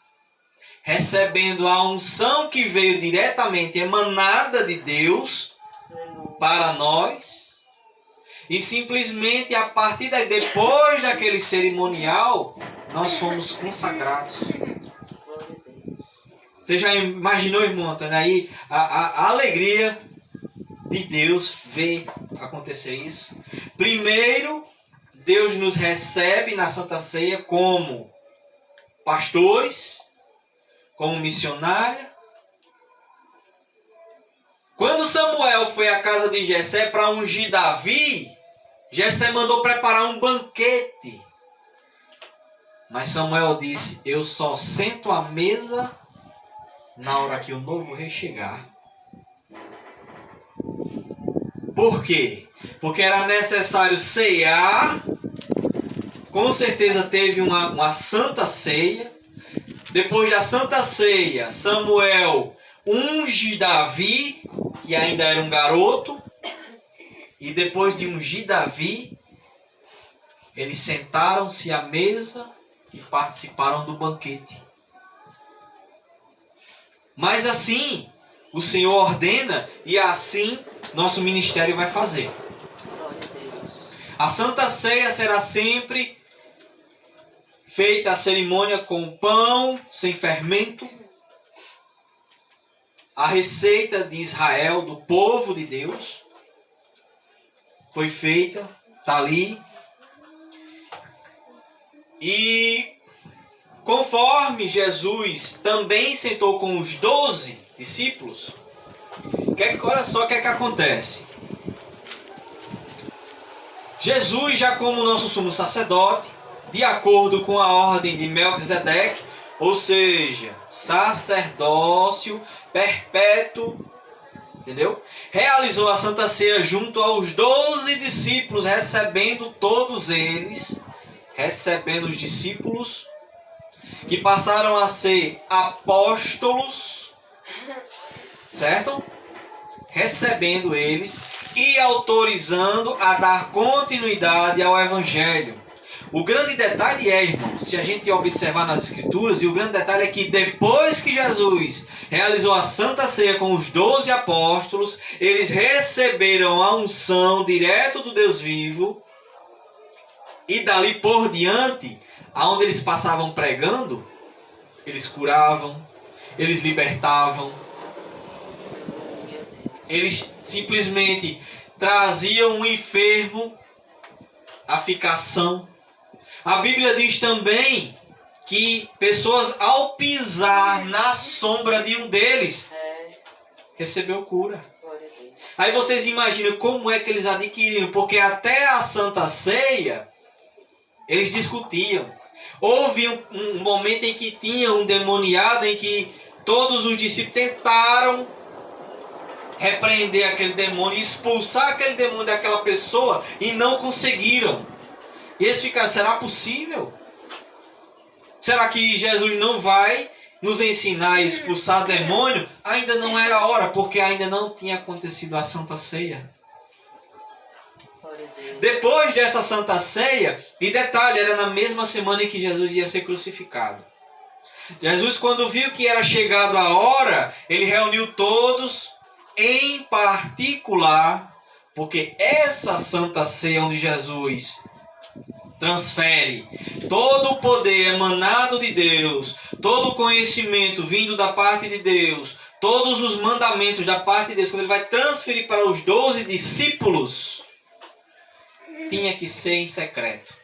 S1: recebendo a unção que veio diretamente emanada de Deus para nós. E simplesmente a partir daí, depois daquele cerimonial, nós fomos consagrados. Você já imaginou, irmão Antônio, aí a alegria de Deus ver acontecer isso? Primeiro, Deus nos recebe na Santa Ceia como pastores, como missionária. Quando Samuel foi à casa de Jessé para ungir Davi, Jessé mandou preparar um banquete. Mas Samuel disse: eu só sento à mesa na hora que o novo rei chegar. Por quê? Porque era necessário ceiar. Com certeza teve uma santa ceia. Depois da santa ceia, Samuel unge Davi, que ainda era um garoto. E depois de ungir Davi, eles sentaram-se à mesa e participaram do banquete. Mas assim, o Senhor ordena e assim nosso ministério vai fazer. A Santa Ceia será sempre feita a cerimônia com pão sem fermento. A receita de Israel, do povo de Deus, foi feita, está ali. E conforme Jesus também sentou com os 12 discípulos, olha só o que acontece. Jesus, já como nosso sumo sacerdote, de acordo com a ordem de Melquisedeque, ou seja, sacerdócio perpétuo Entendeu? Realizou a Santa Ceia junto aos 12 discípulos, recebendo todos eles, recebendo os discípulos, que passaram a ser apóstolos, certo? Recebendo eles e autorizando a dar continuidade ao Evangelho. O grande detalhe é, irmão, se a gente observar nas Escrituras, e o grande detalhe é que depois que Jesus realizou a Santa Ceia com os 12 apóstolos, eles receberam a unção direto do Deus vivo, e dali por diante, aonde eles passavam pregando, eles curavam, eles libertavam, eles simplesmente traziam um enfermo à ficar são. A Bíblia diz também que pessoas, ao pisar na sombra de um deles, recebeu cura. Aí vocês imaginam como é que eles adquiriram, porque até a Santa Ceia eles discutiam. Houve um momento em que tinha um demoniado, em que todos os discípulos tentaram repreender aquele demônio, expulsar aquele demônio daquela pessoa e não conseguiram. E eles ficaram, será possível? Será que Jesus não vai nos ensinar a expulsar demônio? Ainda não era a hora, porque ainda não tinha acontecido a Santa Ceia. Depois dessa Santa Ceia, e detalhe, era na mesma semana em que Jesus ia ser crucificado. Jesus, quando viu que era chegado a hora, ele reuniu todos em particular, porque essa Santa Ceia onde Jesus transfere todo o poder emanado de Deus, todo o conhecimento vindo da parte de Deus, todos os mandamentos da parte de Deus, quando ele vai transferir para os 12 discípulos, tinha que ser em secreto.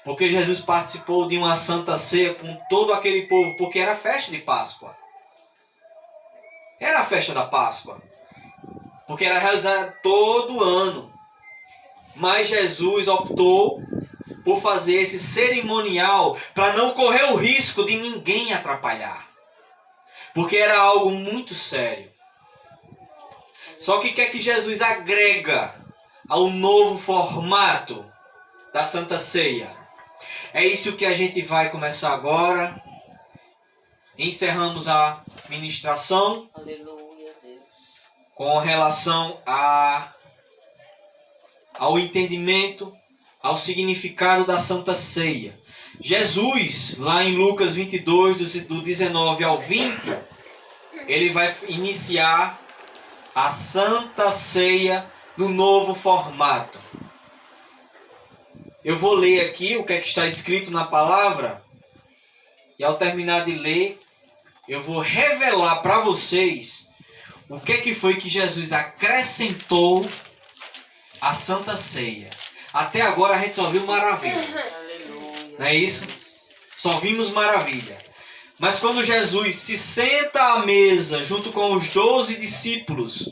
S1: Porque Jesus participou de uma Santa Ceia com todo aquele povo, porque era a festa de Páscoa. Era a festa da Páscoa. Porque era realizada todo ano. Mas Jesus optou por fazer esse cerimonial para não correr o risco de ninguém atrapalhar. Porque era algo muito sério. Só que o que é que Jesus agrega ao novo formato da Santa Ceia? É isso que a gente vai começar agora. Encerramos a ministração.
S2: Aleluia, Deus.
S1: Com relação ao entendimento, ao significado da Santa Ceia. Jesus, lá em Lucas 22, do 19 ao 20, ele vai iniciar a Santa Ceia no novo formato. Eu vou ler aqui o que é que está escrito na palavra, e ao terminar de ler, eu vou revelar para vocês o que é que foi que Jesus acrescentou à Santa Ceia. Até agora a gente só viu maravilhas.
S2: Aleluia.
S1: Não é isso? Só vimos maravilha. Mas quando Jesus se senta à mesa junto com os 12 discípulos,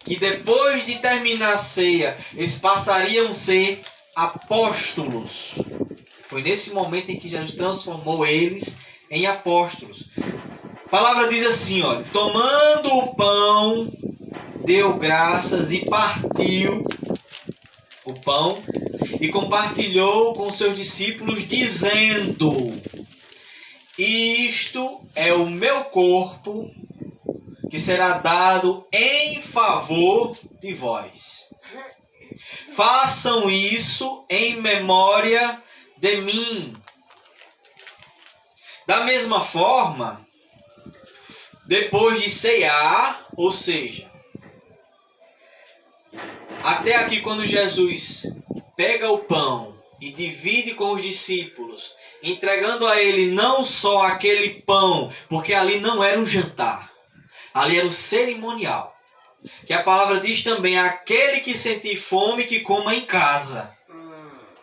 S1: e depois de terminar a ceia, eles passariam a ser apóstolos. Foi nesse momento em que Jesus transformou eles em apóstolos. A palavra diz assim, olha: tomando o pão, deu graças e partiu o pão e compartilhou com seus discípulos, dizendo: isto é o meu corpo, que será dado em favor de vós. Façam isso em memória de mim. Da mesma forma, depois de ceiar, ou seja, até aqui quando Jesus pega o pão e divide com os discípulos, entregando a ele não só aquele pão, porque ali não era um jantar, ali era o cerimonial. Que a palavra diz também: aquele que sentir fome, que coma em casa.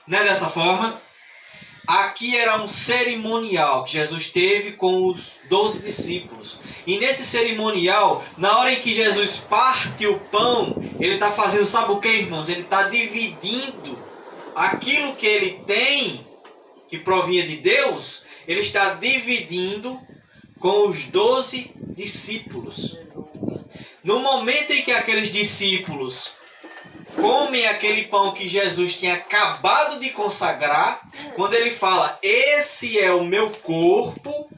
S1: Não é dessa forma? Aqui era um cerimonial que Jesus teve com os 12 discípulos. E nesse cerimonial, na hora em que Jesus parte o pão, ele está fazendo, sabe o que, irmãos? Ele está dividindo aquilo que ele tem, que provinha de Deus, ele está dividindo com os 12 discípulos. No momento em que aqueles discípulos comem aquele pão que Jesus tinha acabado de consagrar, quando ele fala, esse é o meu corpo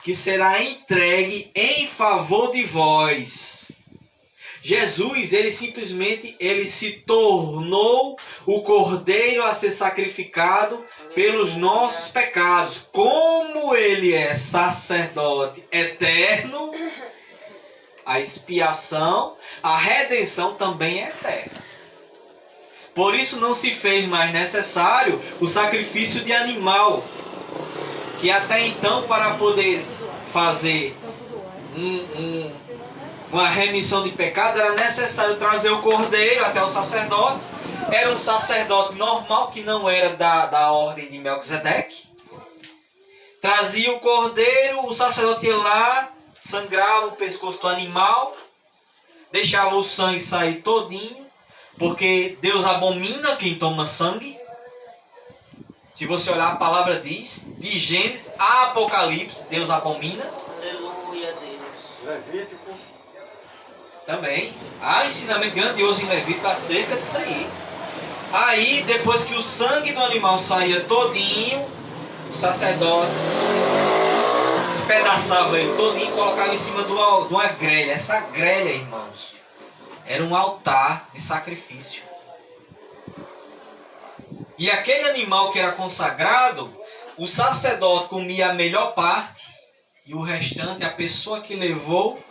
S1: que será entregue em favor de vós. Jesus, ele simplesmente se tornou o cordeiro a ser sacrificado pelos nossos pecados. Como ele é sacerdote eterno, a expiação, a redenção também é eterna. Por isso não se fez mais necessário o sacrifício de animal, que até então, para poder fazer uma remissão de pecados, era necessário trazer o cordeiro até o sacerdote. Era um sacerdote normal, que não era da ordem de Melquisedeque. Trazia o cordeiro, o sacerdote ia lá, sangrava o pescoço do animal, deixava o sangue sair todinho, porque Deus abomina quem toma sangue. Se você olhar, a palavra diz, de Gênesis a Apocalipse, Deus abomina.
S2: Aleluia, Deus.
S3: Levítico.
S1: Também. Há ensinamento grandioso em Levítico acerca disso aí. Aí, depois que o sangue do animal saía todinho, o sacerdote despedaçava ele todinho e colocava em cima de uma grelha. Essa grelha, irmãos, era um altar de sacrifício. E aquele animal que era consagrado, o sacerdote comia a melhor parte e o restante, a pessoa que levou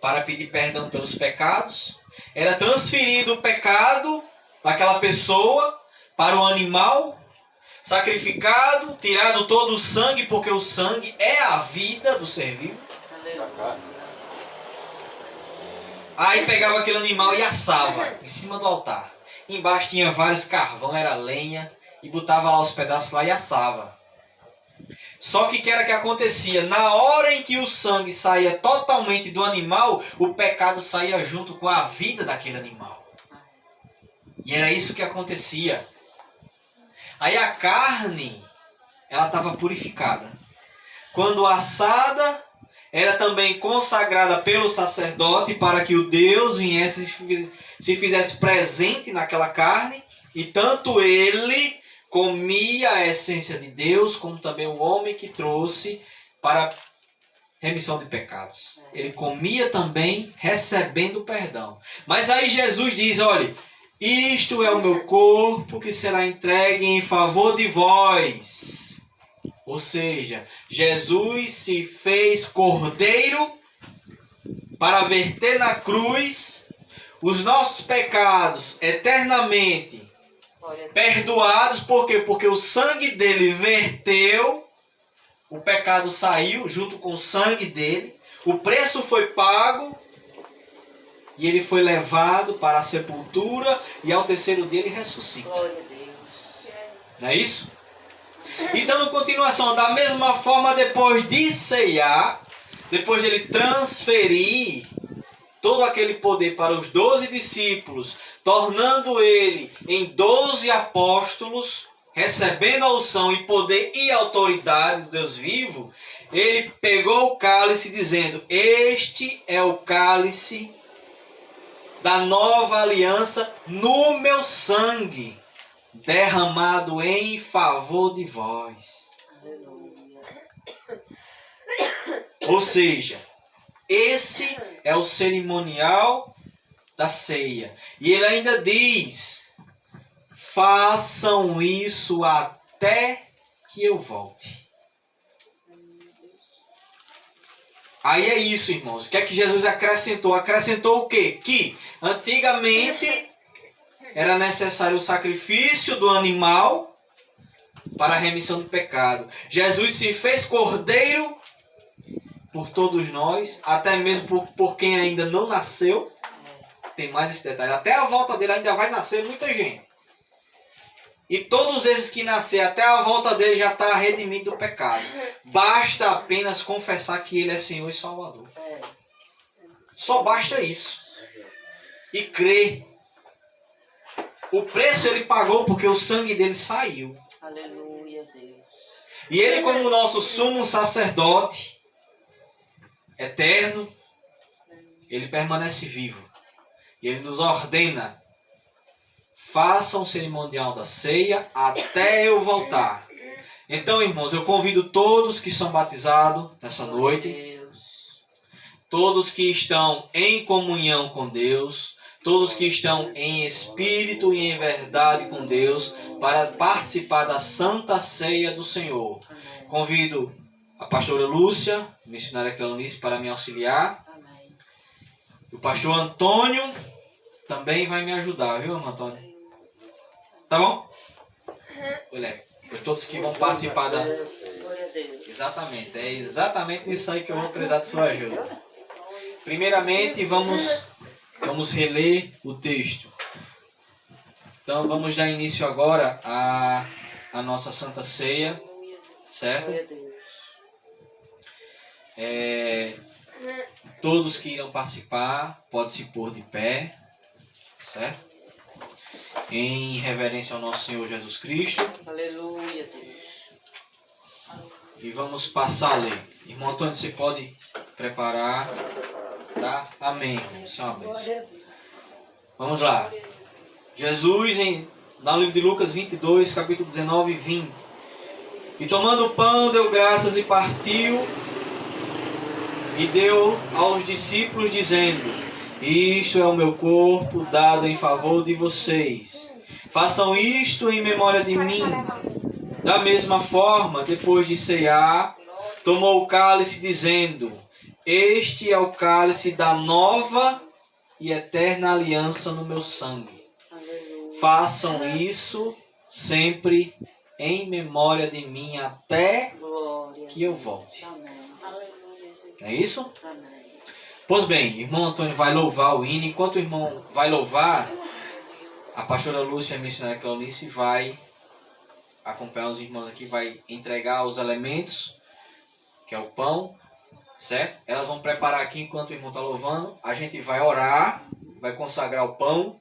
S1: para pedir perdão pelos pecados, era transferido o pecado daquela pessoa para o animal sacrificado, tirado todo o sangue, porque o sangue é a vida do ser vivo. Aí pegava aquele animal e assava em cima do altar. Embaixo tinha vários carvão, era lenha, e botava lá os pedaços lá e assava. Só que o que era que acontecia? Na hora em que o sangue saía totalmente do animal, o pecado saía junto com a vida daquele animal. E era isso que acontecia. Aí a carne, ela estava purificada. Quando assada, era também consagrada pelo sacerdote para que o Deus viesse se fizesse presente naquela carne. E tanto ele comia a essência de Deus, como também o homem que trouxe para remissão de pecados. Ele comia também, recebendo perdão. Mas aí Jesus diz, olha, isto é o meu corpo que será entregue em favor de vós. Ou seja, Jesus se fez cordeiro para verter na cruz os nossos pecados eternamente perdoados. Por quê? Porque o sangue dele verteu, o pecado saiu junto com o sangue dele, o preço foi pago e ele foi levado para a sepultura e ao terceiro dia ele ressuscita.
S2: Glória a Deus.
S1: Não é isso? E dando continuação, da mesma forma, depois de ceiar, depois de ele transferir todo aquele poder para os 12 discípulos, tornando ele em 12 apóstolos, recebendo a unção e poder e autoridade do Deus vivo, ele pegou o cálice dizendo, este é o cálice da nova aliança no meu sangue, derramado em favor de vós.
S2: Aleluia.
S1: Ou seja, esse é o cerimonial da ceia. E ele ainda diz, façam isso até que eu volte. Aí é isso, irmãos. O que é que Jesus acrescentou? Acrescentou o quê? Que antigamente era necessário o sacrifício do animal para a remissão do pecado. Jesus se fez cordeiro por todos nós, até mesmo por quem ainda não nasceu. Tem mais esse detalhe. Até a volta dele ainda vai nascer muita gente. E todos esses que nascer até a volta dele já está redimido do pecado. Basta apenas confessar que ele é Senhor e Salvador. Só basta isso. E crer. O preço ele pagou porque o sangue dele saiu.
S2: Aleluia, Deus.
S1: E ele, como o nosso sumo sacerdote eterno, ele permanece vivo. E ele nos ordena: façam o cerimonial da ceia até eu voltar. Então, irmãos, eu convido todos que são batizados nessa noite,
S2: Deus.
S1: todos que estão em comunhão com Deus, todos que estão em espírito e em verdade com Deus, para participar da Santa Ceia do Senhor.
S2: Amém.
S1: Convido a pastora Lúcia, missionária Cleonice, para me auxiliar.
S2: Amém.
S1: O pastor Antônio também vai me ajudar, viu, irmão Antônio? Tá bom? Olha, por todos que vão participar da...
S2: Glória a Deus.
S1: Exatamente, é exatamente nisso aí que eu vou precisar de sua ajuda. Primeiramente, vamos reler o texto. Então, vamos dar início agora à nossa Santa Ceia, certo?
S2: Glória a Deus.
S1: Todos que irão participar, podem se pôr de pé, certo? Em reverência ao nosso Senhor Jesus Cristo.
S2: Aleluia, Deus.
S1: E vamos passar a ler. Irmão Antônio, você pode preparar, tá? Amém. Senhor, abençoe. Vamos lá. Jesus, no livro de Lucas 22, capítulo 19 e 20. E tomando o pão, deu graças e partiu, e deu aos discípulos, dizendo: isto é o meu corpo dado em favor de vocês. Façam isto em memória de mim. Da mesma forma, depois de cear, tomou o cálice, dizendo: este é o cálice da nova e eterna aliança no meu sangue.
S2: Aleluia.
S1: Façam isso sempre em memória de mim até
S2: Glória.
S1: que eu volte.
S2: Amém.
S1: É isso?
S2: Amém.
S1: Pois bem, irmão Antônio vai louvar o hino. Enquanto o irmão vai louvar, a pastora Lúcia e a missionária Cleonice vai acompanhar os irmãos aqui, vai entregar os elementos, que é o pão, certo? Elas vão preparar aqui enquanto o irmão está louvando. A gente vai orar, vai consagrar o pão,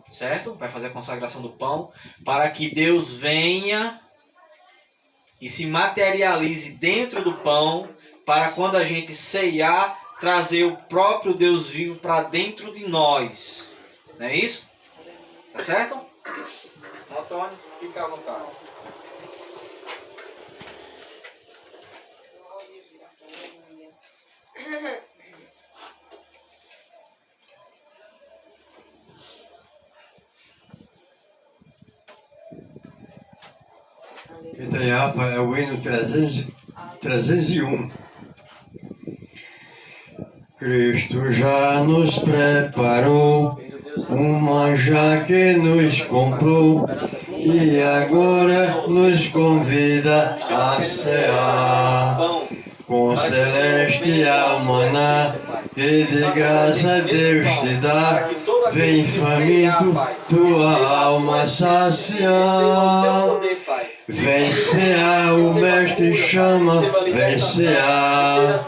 S1: certo? Vai fazer a consagração do pão, para que Deus venha e se materialize dentro do pão, para quando a gente ceiar, trazer o próprio Deus vivo para dentro de nós. Não é isso? Tá certo? Antônio, fica à vontade.
S4: Itaiapa é o hino 301. Cristo já nos preparou um manjar que nos comprou e agora nos convida a cear com celestial maná que de graça Deus te dá. Vem faminto tua alma saciar. Vem cear, o mestre chama, vem cear.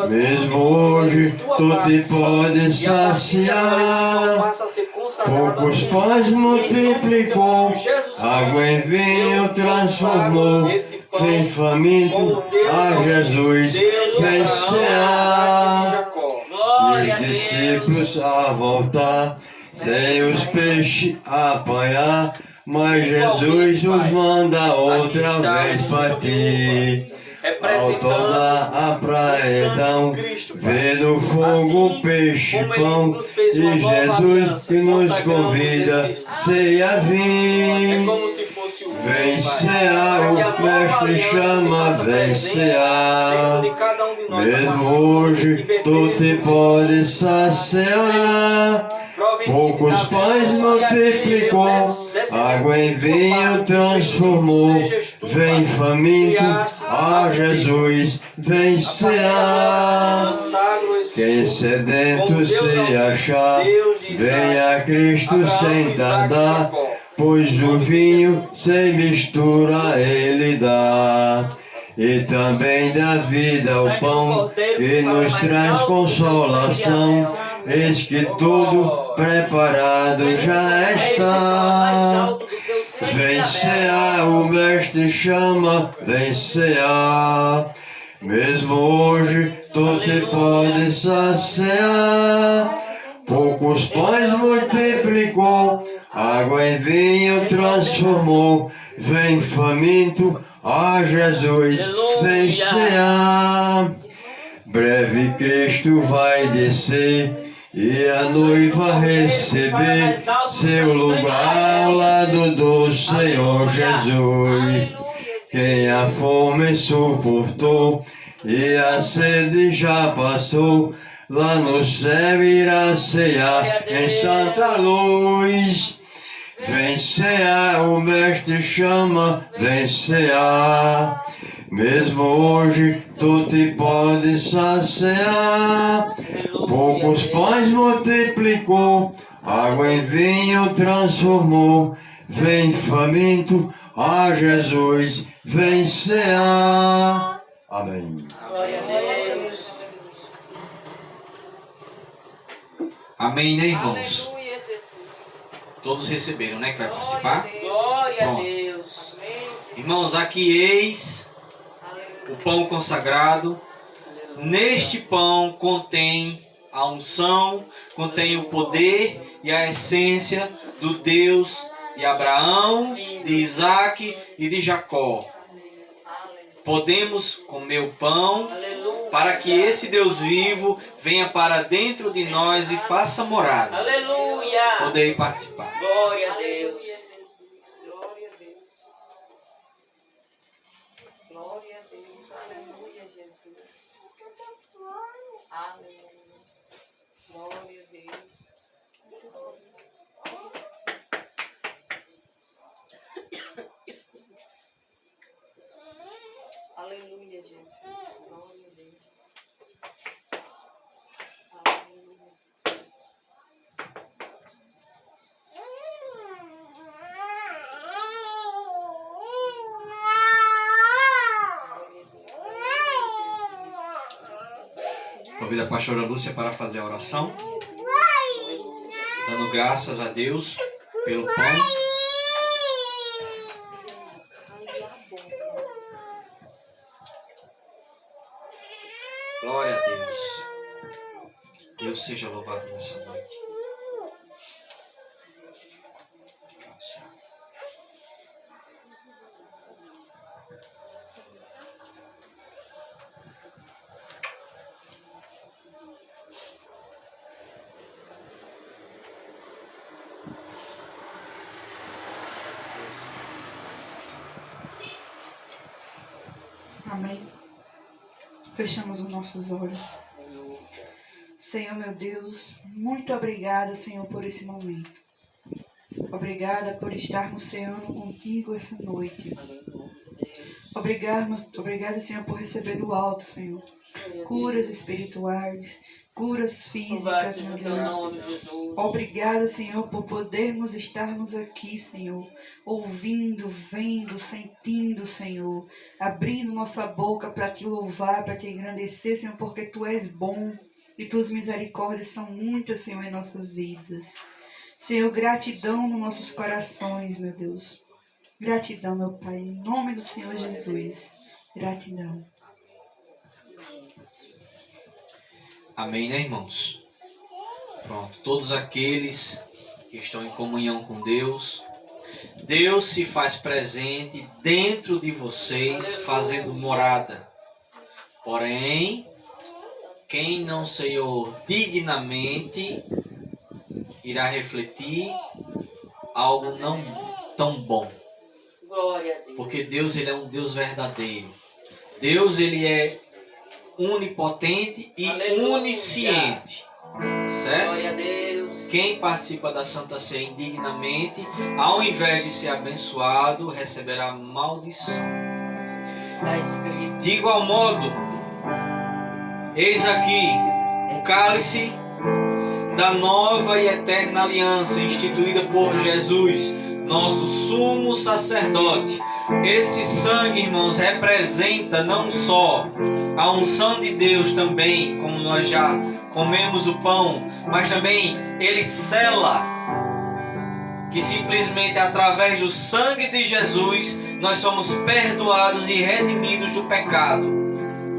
S4: Mesmo hoje tu te podes saciar. Poucos pães multiplicou, água em vinho transformou. Vem faminto a Jesus, vem cear. E os discípulos a voltar, sem os peixes apanhar, mas Jesus os manda outra vez partir. Ao tornar a praia então, vê no fogo peixe e pão, e Jesus que nos convida, ceia vim. Vem cear, o mestre chama, vem cear. Mesmo hoje tu te podes saciar. Poucos pães multiplicou, água em vinho transformou. Vem faminto a Jesus, vem cear. Quem sedento se achar, venha a Cristo sem tardar, pois o vinho sem mistura ele dá. E também dá vida ao pão que nos traz consolação. Eis que tudo preparado já está. Vem cear, o mestre chama, vem cear. Mesmo hoje tu te podes saciar. Poucos pães multiplicou, água em vinho transformou. Vem faminto, a Jesus, vem cear. Breve Cristo vai descer e a noiva receber seu lugar ao lado do Senhor Jesus. Quem a fome suportou e a sede já passou, lá no céu irá cear em santa luz. Vem cear, o mestre chama, vem cear. Mesmo hoje tu te podes saciar. Poucos pães multiplicou, água em vinho transformou. Vem faminto, a Jesus, vem cear. Amém.
S2: Glória a Deus.
S1: Amém, né, irmãos?
S2: Aleluia, Jesus.
S1: Todos receberam, né, que vai participar?
S2: Glória a
S1: Pronto.
S2: Deus.
S1: Irmãos, aqui eis o pão consagrado. Neste pão contém a unção, contém o poder e a essência do Deus de Abraão, de Isaac e de Jacó. Podemos comer o pão para que esse Deus vivo venha para dentro de nós e faça morada.
S2: Aleluia.
S1: Poder participar.
S2: Glória a Deus.
S3: Glória a Deus. Glória a Deus. Aleluia, Jesus. Aleluia. Glória a Deus. Aleluia, Jesus. Glória a Deus. Aleluia.
S1: Convido a pastora Lúcia para fazer a oração, dando graças a Deus pelo pão. Glória a Deus. Deus seja louvado nessa noite.
S5: Amém. Fechamos os nossos olhos. Senhor, meu Deus, muito obrigada, Senhor, por esse momento. Obrigada por estarmos ceando contigo essa noite. Obrigada, Senhor, por receber do alto, Senhor, curas espirituais, curas físicas, meu Deus. Obrigada, Senhor, por podermos estarmos aqui, Senhor, ouvindo, vendo, sentindo, Senhor, abrindo nossa boca para te louvar, para te engrandecer, Senhor, porque tu és bom e tuas misericórdias são muitas, Senhor, em nossas vidas. Senhor, gratidão nos nossos corações, meu Deus. Gratidão, meu Pai, em nome do Senhor Jesus. Gratidão.
S1: Amém, né, irmãos? Pronto, todos aqueles que estão em comunhão com Deus, Deus se faz presente dentro de vocês, fazendo morada. Porém, quem não ceiou dignamente irá refletir algo não tão bom.
S2: Glória a Deus.
S1: Porque Deus, ele é um Deus verdadeiro. Deus, ele é onipotente e
S2: Aleluia.
S1: onisciente. Certo?
S2: Glória a Deus.
S1: Quem participa da Santa Ceia indignamente, ao invés de ser abençoado, receberá maldição.
S2: Está escrito.
S1: De igual modo, eis aqui um cálice da nova e eterna aliança instituída por Jesus, nosso sumo sacerdote. Esse sangue, irmãos, representa não só a unção de Deus também, como nós já comemos o pão, mas também ele sela que simplesmente através do sangue de Jesus nós somos perdoados e redimidos do pecado.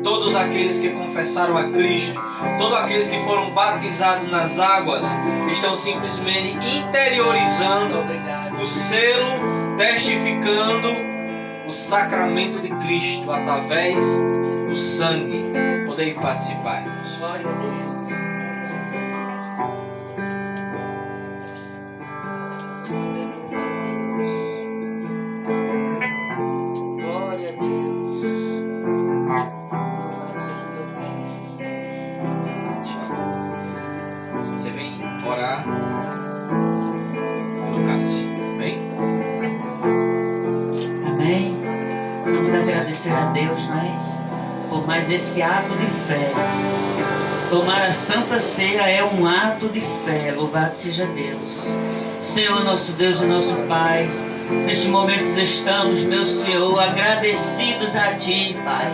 S1: todos aqueles que confessaram a Cristo, todos aqueles que foram batizados nas águas, estão simplesmente interiorizando
S2: Obrigado.
S1: o selo, testificando o sacramento de Cristo através do sangue. Podem participar, irmãos.
S2: Glória a Deus. Glória a Deus. Louvado seja o teu nome.
S1: Você vem orar no cálice, amém?
S2: Amém. Vamos agradecer a Deus, né? Por mais esse ato de fé. Tomar a Santa Ceia é um ato de fé. Louvado seja Deus. Senhor, nosso Deus e nosso Pai, neste momento estamos, meu Senhor, agradecidos a Ti, Pai,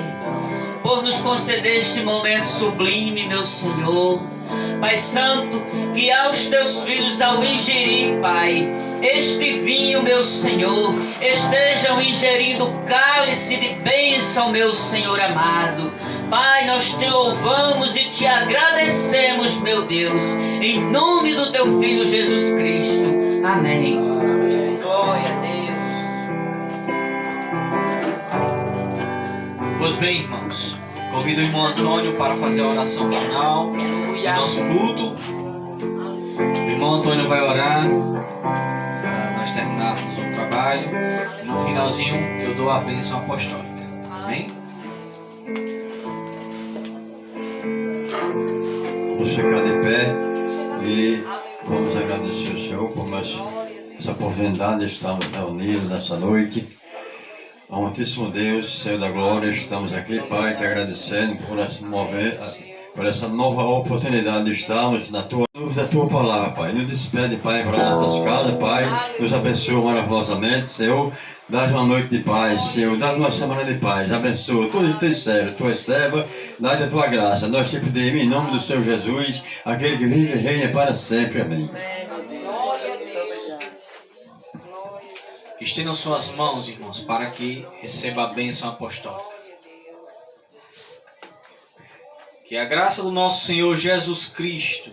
S2: por nos conceder este momento sublime, meu Senhor. Pai Santo, que aos Teus filhos ao ingerir, Pai, este vinho, meu Senhor, estejam ingerindo o cálice de bênção, meu Senhor amado. Pai, nós Te louvamos e Te agradecemos, meu Deus, em nome do Teu Filho Jesus Cristo. Amém. Glória a Deus.
S1: Pois bem, irmãos, convido o irmão Antônio para fazer a oração final do nosso culto. O irmão Antônio vai orar para nós terminarmos o trabalho. E no finalzinho eu dou a bênção apostólica. Amém?
S4: Vamos ficar de pé e vamos agradecer ao Senhor por mais essa oportunidade de estarmos reunidos nessa noite. Amantíssimo Deus, Senhor da Glória, estamos aqui, Pai, te agradecendo por essa nova oportunidade de estarmos na tua luz da tua palavra, Pai. Nos despede, Pai, para nossas casas, Pai. Nos abençoa maravillosamente, Senhor. Dá-nos uma noite de paz, Senhor. Dá-nos uma semana de paz. Abençoa todos os teus servos, tua serva. Dá-nos a tua graça. Nós te pedimos em nome do Senhor Jesus, aquele que vive e reina para sempre. Amém.
S3: Glória a Deus.
S1: Estendam suas mãos, irmãos, para que receba a bênção apostólica. Que a graça do nosso Senhor Jesus Cristo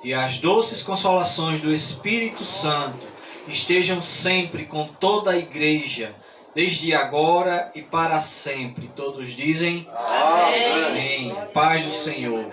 S1: e as doces consolações do Espírito Santo estejam sempre com toda a igreja, desde agora e para sempre. Todos dizem amém. Amém. Paz do Senhor.